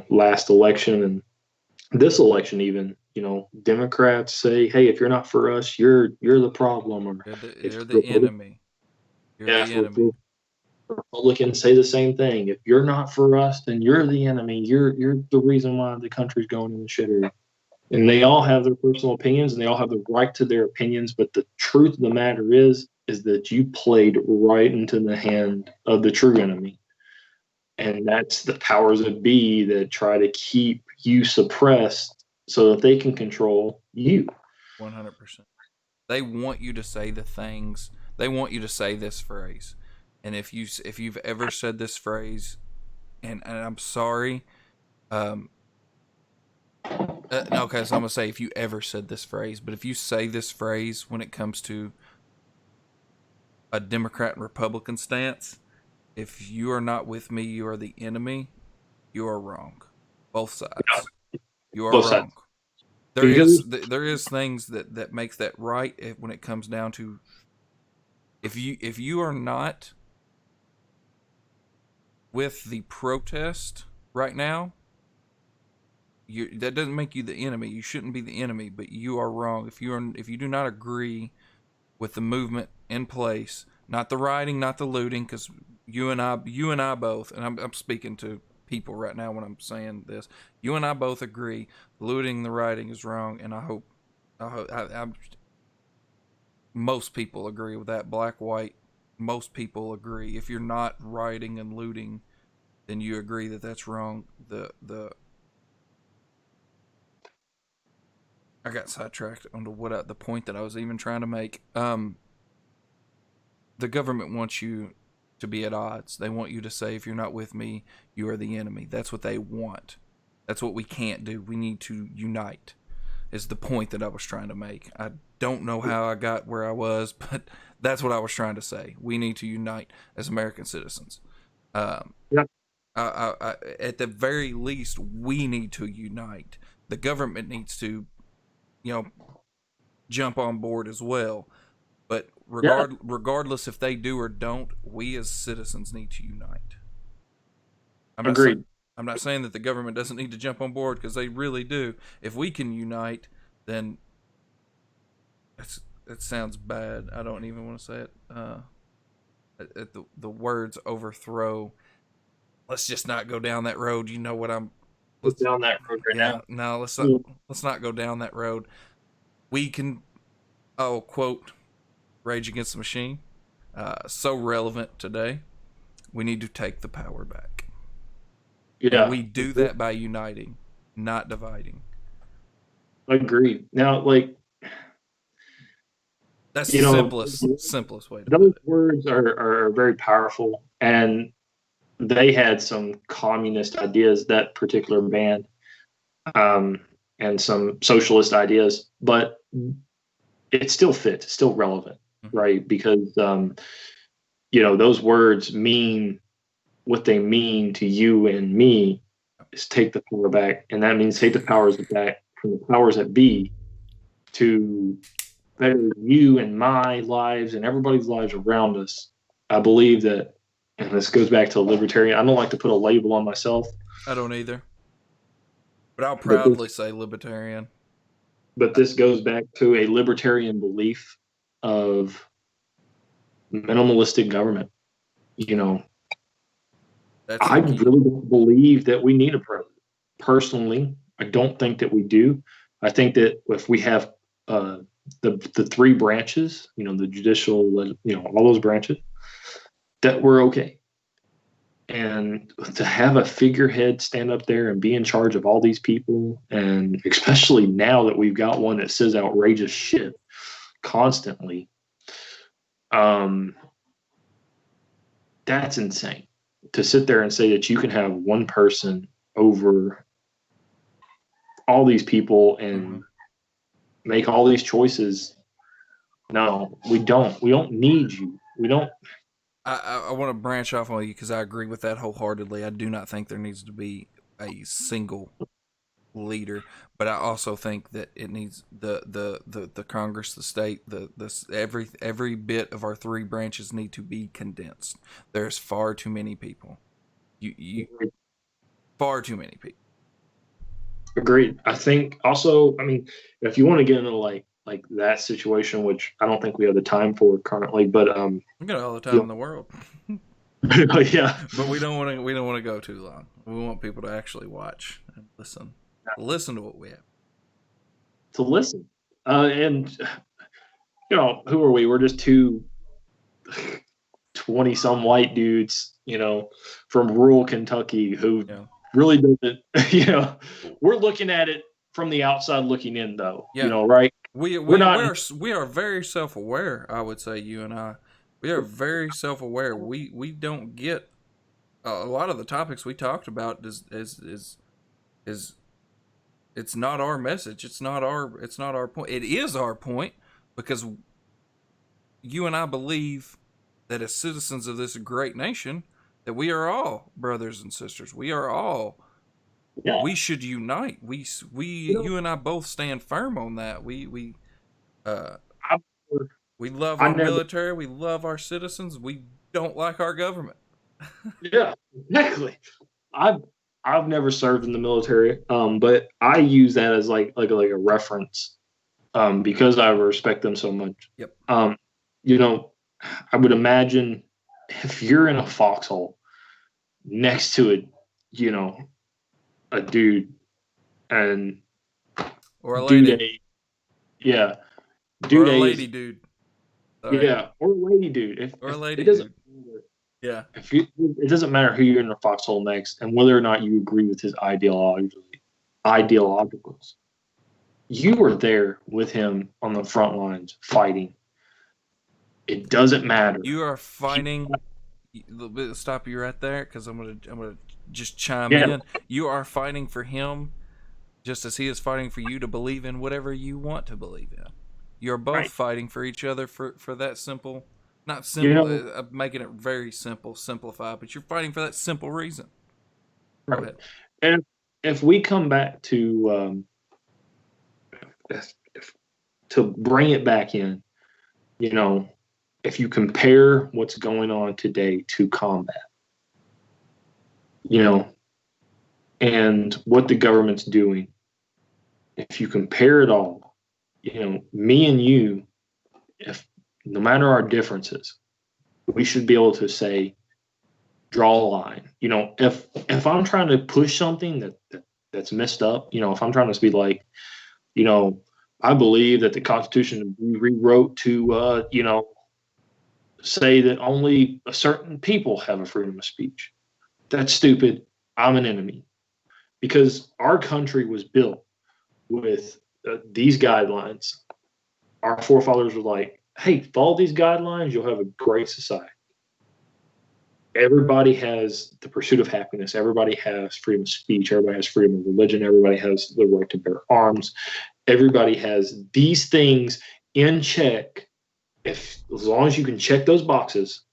last election and this election. Even Democrats say, hey, if you're not for us, you're the problem, or You're the enemy. You're the enemy. Republicans say the same thing. If you're not for us, then you're the enemy. You're the reason why the country's going in the shitter. And they all have their personal opinions, and they all have the right to their opinions. But the truth of the matter is that you played right into the hand of the true enemy, and that's the powers that be that try to keep you suppressed so that they can control you. 100%. They want you to say the things. They want you to say this phrase. And if you've ever said this phrase, and I'm sorry, okay, so I'm gonna say if you ever said this phrase, but if you say this phrase when it comes to a Democrat and Republican stance, if you are not with me, you are the enemy. You are wrong. Both sides. You are Both wrong. sides. There is things that makes that right when it comes down to if you are not with the protest right now, that doesn't make you the enemy. You shouldn't be the enemy, but you are wrong. If you do not agree with the movement in place, not the rioting, not the looting, because you and I both, and I'm speaking to people right now when I'm saying this. You and I both agree looting, the rioting is wrong, and I hope most people agree with that. Black, white, most people agree. If you're not rioting and looting, then you agree that that's wrong. I got sidetracked onto the point that I was even trying to make. The government wants you to be at odds. They want you to say, if you're not with me, you are the enemy. That's what they want. That's what we can't do. We need to unite, is the point that I was trying to make. I don't know how I got where I was, but that's what I was trying to say. We need to unite as American citizens. Yep. At the very least, we need to unite. The government needs to, jump on board as well. But regardless if they do or don't, we as citizens need to unite. Agreed. I'm not saying that the government doesn't need to jump on board, because they really do. If we can unite, then it sounds bad. I don't even want to say it. The words overthrow. Let's just not go down that road. You know what I'm. Let's down that road right now. No, let's not go down that road. We can. Oh, quote Rage Against the Machine. So relevant today. We need to take the power back. Yeah. And we do that by uniting, not dividing. Agreed. Now, that's the simplest way to those put it. words are very powerful, and they had some communist ideas, that particular band. and some socialist ideas, but it still fits. It's still relevant, right? Because those words mean what they mean to you and me is take the power back, and that means take the powers back from the powers that be to better you and my lives and everybody's lives around us. I believe that, and this goes back to libertarian. I don't like to put a label on myself. I don't either, but I'll But proudly say libertarian. this goes back to a libertarian belief of minimalistic government. That's I the key. really don't believe that we need a president. Personally, I don't think that we do. I think that if we have the three branches, the judicial, all those branches, that we're okay. And to have a figurehead stand up there and be in charge of all these people, and especially now that we've got one that says outrageous shit constantly, that's insane. To sit there and say that you can have one person over all these people and make all these choices. No, we don't. We don't need you. We don't. I want to branch off on you because I agree with that wholeheartedly. I do not think there needs to be a single leader, but I also think that it needs the Congress, the state, every bit of our three branches need to be condensed. There's far too many people. Far too many people. Agreed. I think also, if you want to get into like that situation, which I don't think we have the time for currently, but we got all the time in the world. Yeah, but we don't want to go too long. We want people to actually watch and listen to what we have to listen. And who are we? We're just two 20-some white dudes, from rural Kentucky who really doesn't. We're looking at it from the outside looking in, though. Right? We are very self-aware. I would say you and I, we are very self-aware. We don't get a lot of the topics we talked about is it's not our message. It's not our point. It is our point because you and I believe that as citizens of this great nation, that we are all brothers and sisters. We are all. Yeah. We should unite. You and I both stand firm on that. We love our military. We love our citizens. We don't like our government. Yeah, exactly. I've never served in the military, but I use that as like a reference, because I respect them so much. Yep. I would imagine if you're in a foxhole next to a dude and or a lady, dude, or a lady dude. Sorry. Yeah, or a lady dude. Or a lady dude. Yeah. It doesn't matter who you're in the foxhole next, and whether or not you agree with his ideologicals. You were there with him on the front lines fighting. It doesn't matter. You are fighting. Stop you right there, because I'm gonna just chime in. You are fighting for him, just as he is fighting for you to believe in whatever you want to believe in. You're both fighting for each other for that simple. Not simple, making it very simple, simplified, but you're fighting for that simple reason. Right. Go ahead. And if we come back to bring it back in, if you compare what's going on today to combat, and what the government's doing, if you compare it all, me and you, no matter our differences, we should be able to say, draw a line. If I'm trying to push something that's messed up, if I'm trying to be like, I believe that the Constitution we rewrote to, say that only a certain people have a freedom of speech. That's stupid. I'm an enemy, because our country was built with these guidelines. Our forefathers were like, hey, follow these guidelines, you'll have a great society. Everybody has the pursuit of happiness. Everybody has freedom of speech. Everybody has freedom of religion. Everybody has the right to bear arms. Everybody has these things in check. If as long as you can check those boxes,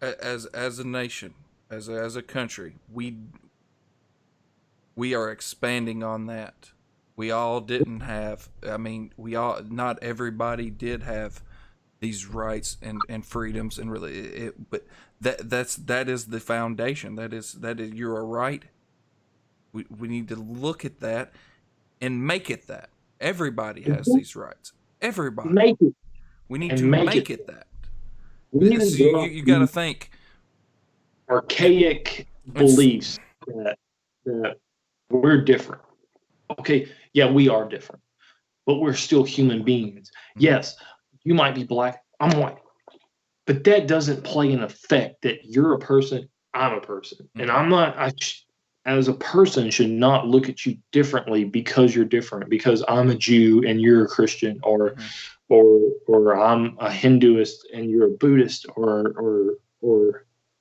As a nation, as a country, we are expanding on that. We all didn't have. I mean, we all not everybody did have these rights and freedoms and really but that is the foundation. That is you're a right. We need to look at that and make it that everybody has these rights. Everybody. make it We need to and make it. make it that. We need to So drop you got to these think. archaic It's beliefs that we're different. Okay, yeah, we are different, but we're still human beings. Yes, you might be black, I'm white, but that doesn't play an effect that you're a person, I'm a person. And I'm not, as a person, should not look at you differently because you're different, because I'm a Jew and you're a Christian, or I'm a Hinduist and you're a Buddhist, or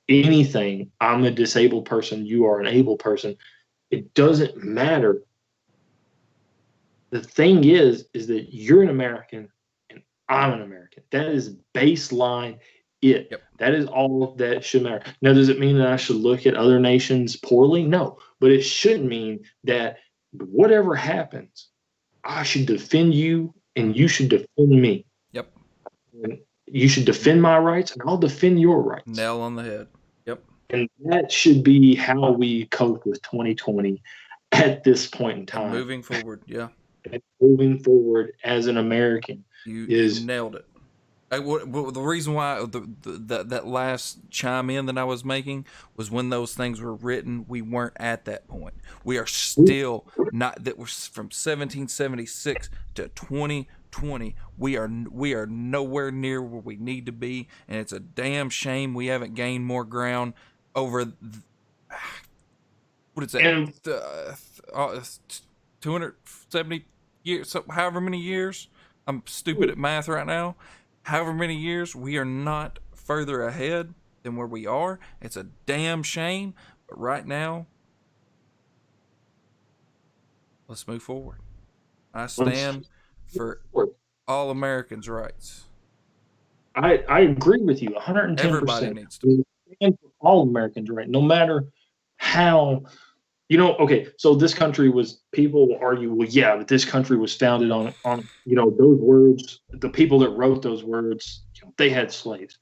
anything. I'm a disabled person, you are an able person. It doesn't matter. The thing is that you're an American and I'm an American. That is baseline it. Yep. That is all that should matter. Now, does it mean that I should look at other nations poorly? No, but it should mean that whatever happens, I should defend you and you should defend me. Yep. And you should defend my rights and I'll defend your rights. Nail on the head. Yep. And that should be how we cope with 2020 at this point in time. And moving forward, yeah. And moving forward as an American You is nailed it. The reason why that last chime in that I was making was when those things were written, we weren't at that point. We are still not. That was from 1776 to 2020. We are nowhere near where we need to be, and it's a damn shame we haven't gained more ground over. What is that? and 270 years, so however many years. I'm stupid at math right now. However many years, we are not further ahead than where we are. It's a damn shame. But right now, let's move forward. I stand for all Americans' rights. I agree with you 110%. Everybody needs to. And for all Americans, right? No matter how, okay, so this country was, people will argue, well, yeah, but this country was founded on those words. The people that wrote those words, they had slaves.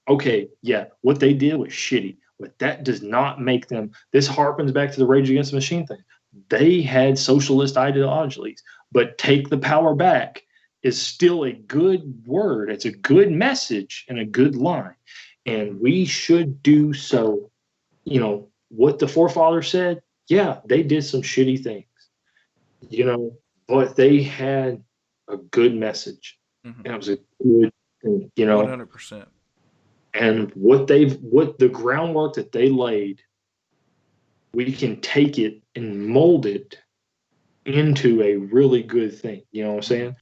Okay, yeah, what they did was shitty, but that does not make them. This harpens back to the Rage Against the Machine thing. They had socialist ideologies, but take the power back is still a good word. It's a good message and a good line. And we should do so. What the forefathers said, yeah, they did some shitty things, but they had a good message. And it was a good thing, 100%. And what the groundwork that they laid, we can take it and mold it into a really good thing. You know what I'm saying?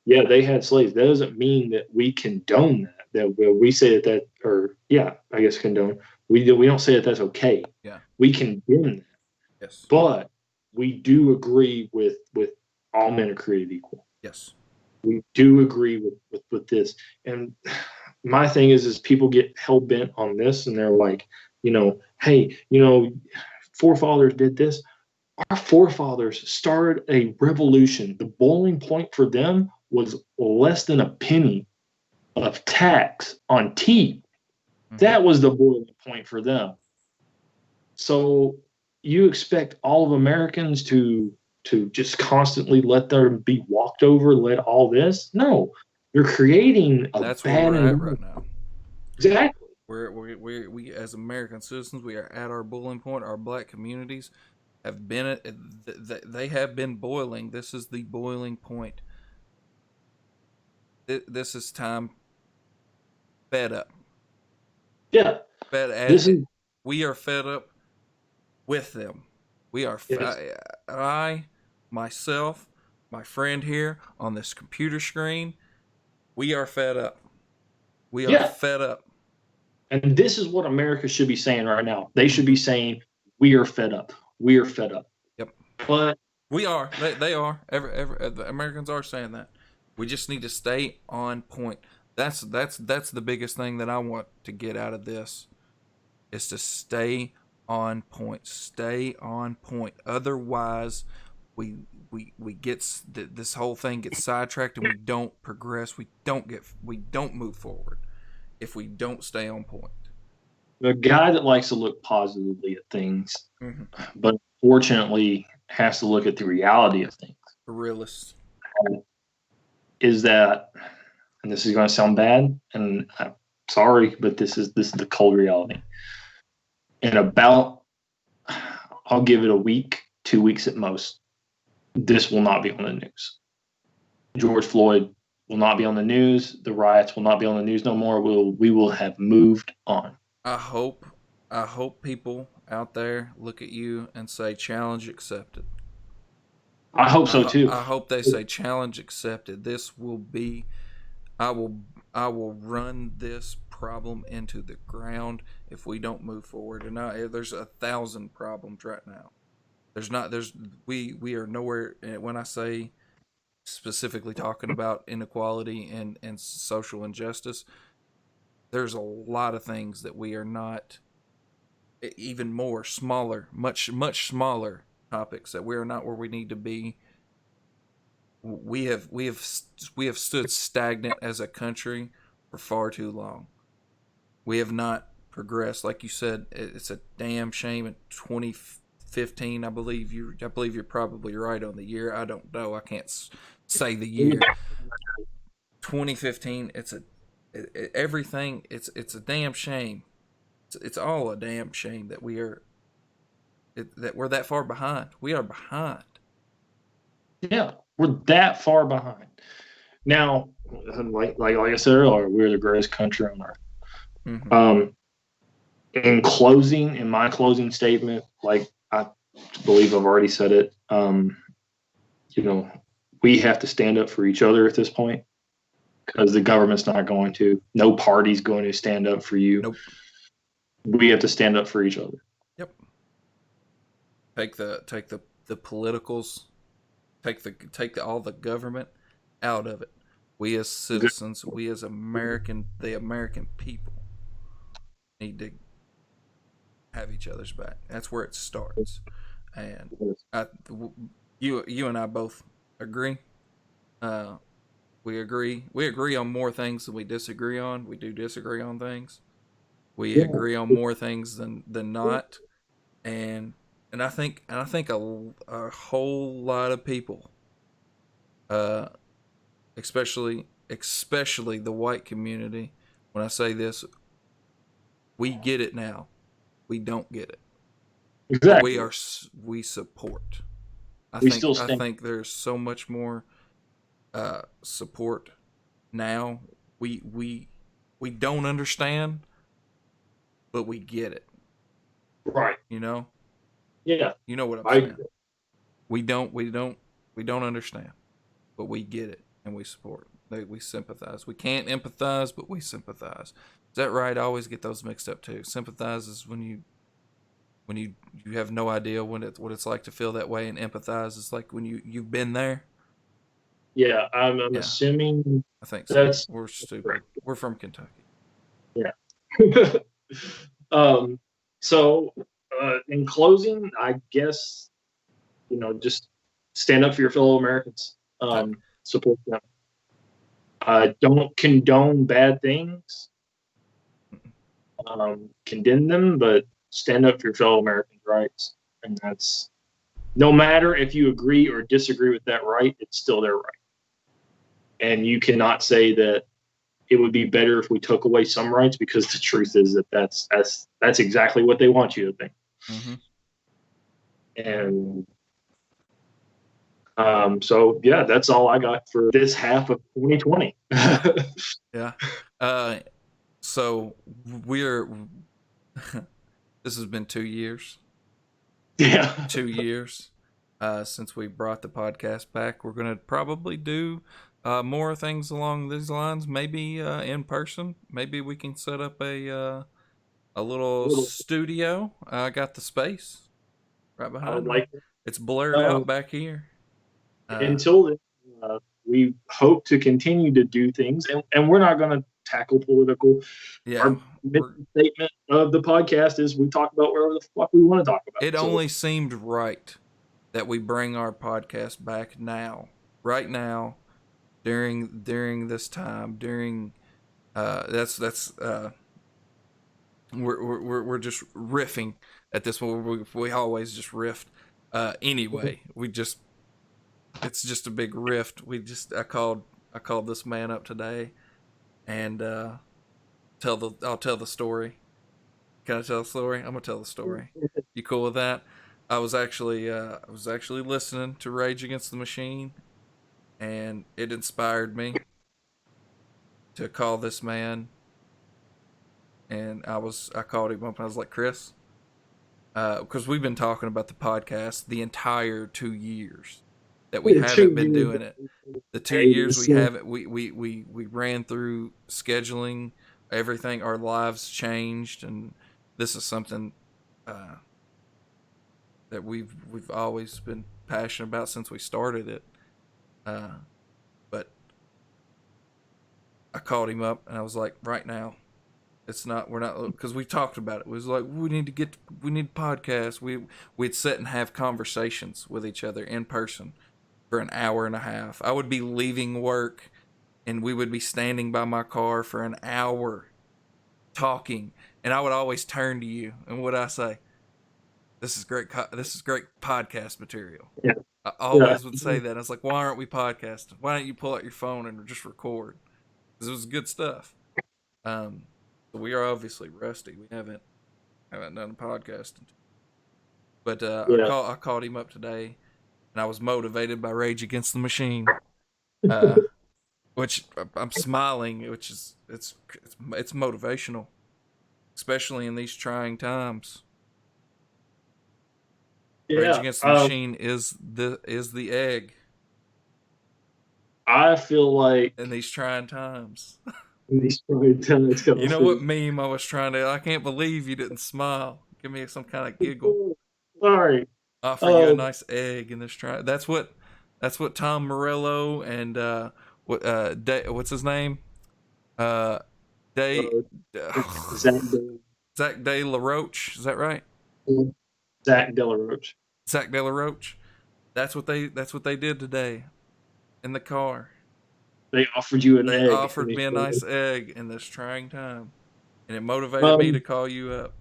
Yeah, they had slaves. That doesn't mean that we condone that. That we say that, or yeah, I guess condone. We don't say that that's okay. Yeah. We condemn that. Yes. But we do agree with all men are created equal. Yes. We do agree with this. And my thing is people get hell bent on this, and they're like, hey, forefathers did this. Our forefathers started a revolution. The boiling point for them was less than a penny of tax on tea. That was the boiling point for them. So you expect all of Americans to just constantly let them be walked over, let all this? No, you're creating a that's bad where we're at right now. Exactly. We as American citizens, we are at our boiling point. Our black communities have been they have been boiling. This is the boiling point. This is time. Fed up. Yeah. We are fed up with them. We are. I, myself, my friend here on this computer screen, we are fed up. We are fed up. And this is what America should be saying right now. They should be saying, "We are fed up. We are fed up." Yep. But We are. They are. The Americans are saying that. We just need to stay on point. That's the biggest thing that I want to get out of this is to stay on point. Stay on point. Otherwise, we we get this whole thing gets sidetracked and we don't progress. We don't move forward if we don't stay on point. the guy that likes to look positively at things, Mm-hmm. but unfortunately has to look at the reality of things, A realist. is that, and this is going to sound bad, and I'm sorry, but this is the cold reality. In about, I'll give it a week, 2 weeks at most, this will not be on the news. George Floyd will not be on the news. The riots will not be on the news no more. We will have moved on. I hope people out there look at you and say challenge accepted. I hope so too. I hope they say challenge accepted. This will be I will run this problem into the ground if we don't move forward. And there's 1,000 problems right now. We are nowhere. When I say specifically talking about inequality and social injustice, there's a lot of things that we are not, even more smaller, much smaller topics that we are not where we need to be. We have stood stagnant as a country for far too long. We have not progressed. Like you said, it's a damn shame. In 2015, I believe you're probably right on the year. I don't know. I can't say the year. 2015. Everything. It's a damn shame. It's all a damn shame that that we're that far behind. We are behind. Yeah, we're that far behind. Now, like I said earlier, we're the greatest country on earth. Mm-hmm. In closing, in my closing statement, like I believe I've already said it, we have to stand up for each other at this point because the government's not going to. No party's going to stand up for you. Nope. We have to stand up for each other. Yep. Take the politicals, take all the government out of it. We as citizens, we as the American people, need to have each other's back. That's where it starts. And you and I both agree. We agree on more things than we disagree on. We do disagree on things. We agree on more things than not. And I think a whole lot of people, especially the white community, when I say this, we get it now. We don't get it. Exactly. We support. I think there's so much more support now. We don't understand, but we get it. Right. You know? Yeah. You know what I'm saying? We don't understand, but we get it and we support. We sympathize. We can't empathize, but we sympathize. Is that right? I always get those mixed up too. Sympathize is when you have no idea what it's like to feel that way, and empathize is like when you've been there. Yeah, I'm assuming. I think so. We're stupid. Correct. We're from Kentucky. Yeah. So, in closing, I guess just stand up for your fellow Americans. Support them. Don't condone bad things. Condemn them, but stand up for your fellow Americans' rights. And that's no matter if you agree or disagree with that right, it's still their right. And you cannot say that it would be better if we took away some rights, because the truth is that that's exactly what they want you to think. Mm-hmm. And so yeah, that's all I got for this half of 2020. Yeah. So this has been 2 years. Yeah. 2 years since we brought the podcast back. We're going to probably do more things along these lines, maybe in person. Maybe we can set up a a little Little, studio. I got the space right I would behind me. like It's blurred uh, out back here. until then, we hope to continue to do things, and we're not going to tackle political. Yeah, Our mission statement of the podcast is we talk about whatever the fuck we want to talk about. it So only seemed right that we bring our podcast back now, right now, during this time, during that's we're just riffing at this point. We always just riffed. Anyway, we just it's just a big rift. I called this man up today and I'll tell the story. Can I tell the story? I'm gonna tell the story. You cool with that? I was actually listening to Rage Against the Machine, and it inspired me to call this man. And I called him up and I was like, Chris, because we've been talking about the podcast the entire 2 years that we haven't been doing it. The 2 years we haven't, we ran through scheduling everything. Our lives changed, and this is something that we've always been passionate about since we started it. But I called him up and I was like, right now, we're not, because we talked about it. It was like, we need podcasts. We'd sit and have conversations with each other in person for an hour and a half. I would be leaving work and we would be standing by my car for an hour talking, and I would always turn to you and what I say, this is great podcast material. yeah, I always would say that. I was like, why aren't we podcasting? Why don't you pull out your phone and just record? Because it was good stuff. We are obviously rusty. We haven't done a podcast, but I called him up today, and I was motivated by Rage Against the Machine, which I'm smiling, which is it's motivational, especially in these trying times. Rage Against the Machine is the egg. I feel like in these trying times. You know what meme I was trying to? I can't believe you didn't smile. Give me some kind of giggle. Sorry. Offer you a nice egg in this try. That's what Tom Morello and what's his name? Zach De La Roche. Is that right? Zach De La Roche. Zach De La Roche. That's what they did today in the car. They offered you an egg. They offered me a nice egg in this trying time, and it motivated me to call you up.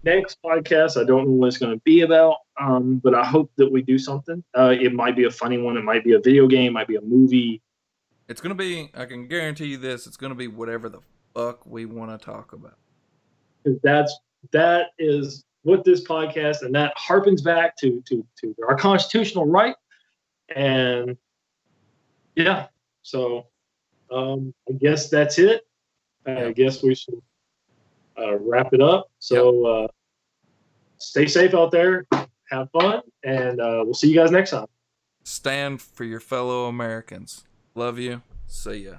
Next podcast, I don't know what it's going to be about, but I hope that we do something. It might be a funny one. It might be a video game. It might be a movie. It's going to be, I can guarantee you this, it's going to be whatever the fuck we want to talk about. That is what this podcast, and that harpens back to our constitutional right. And yeah, so I guess that's it. I guess we should wrap it up. So stay safe out there, have fun, and we'll see you guys next time. Stand for your fellow Americans. Love you. See ya.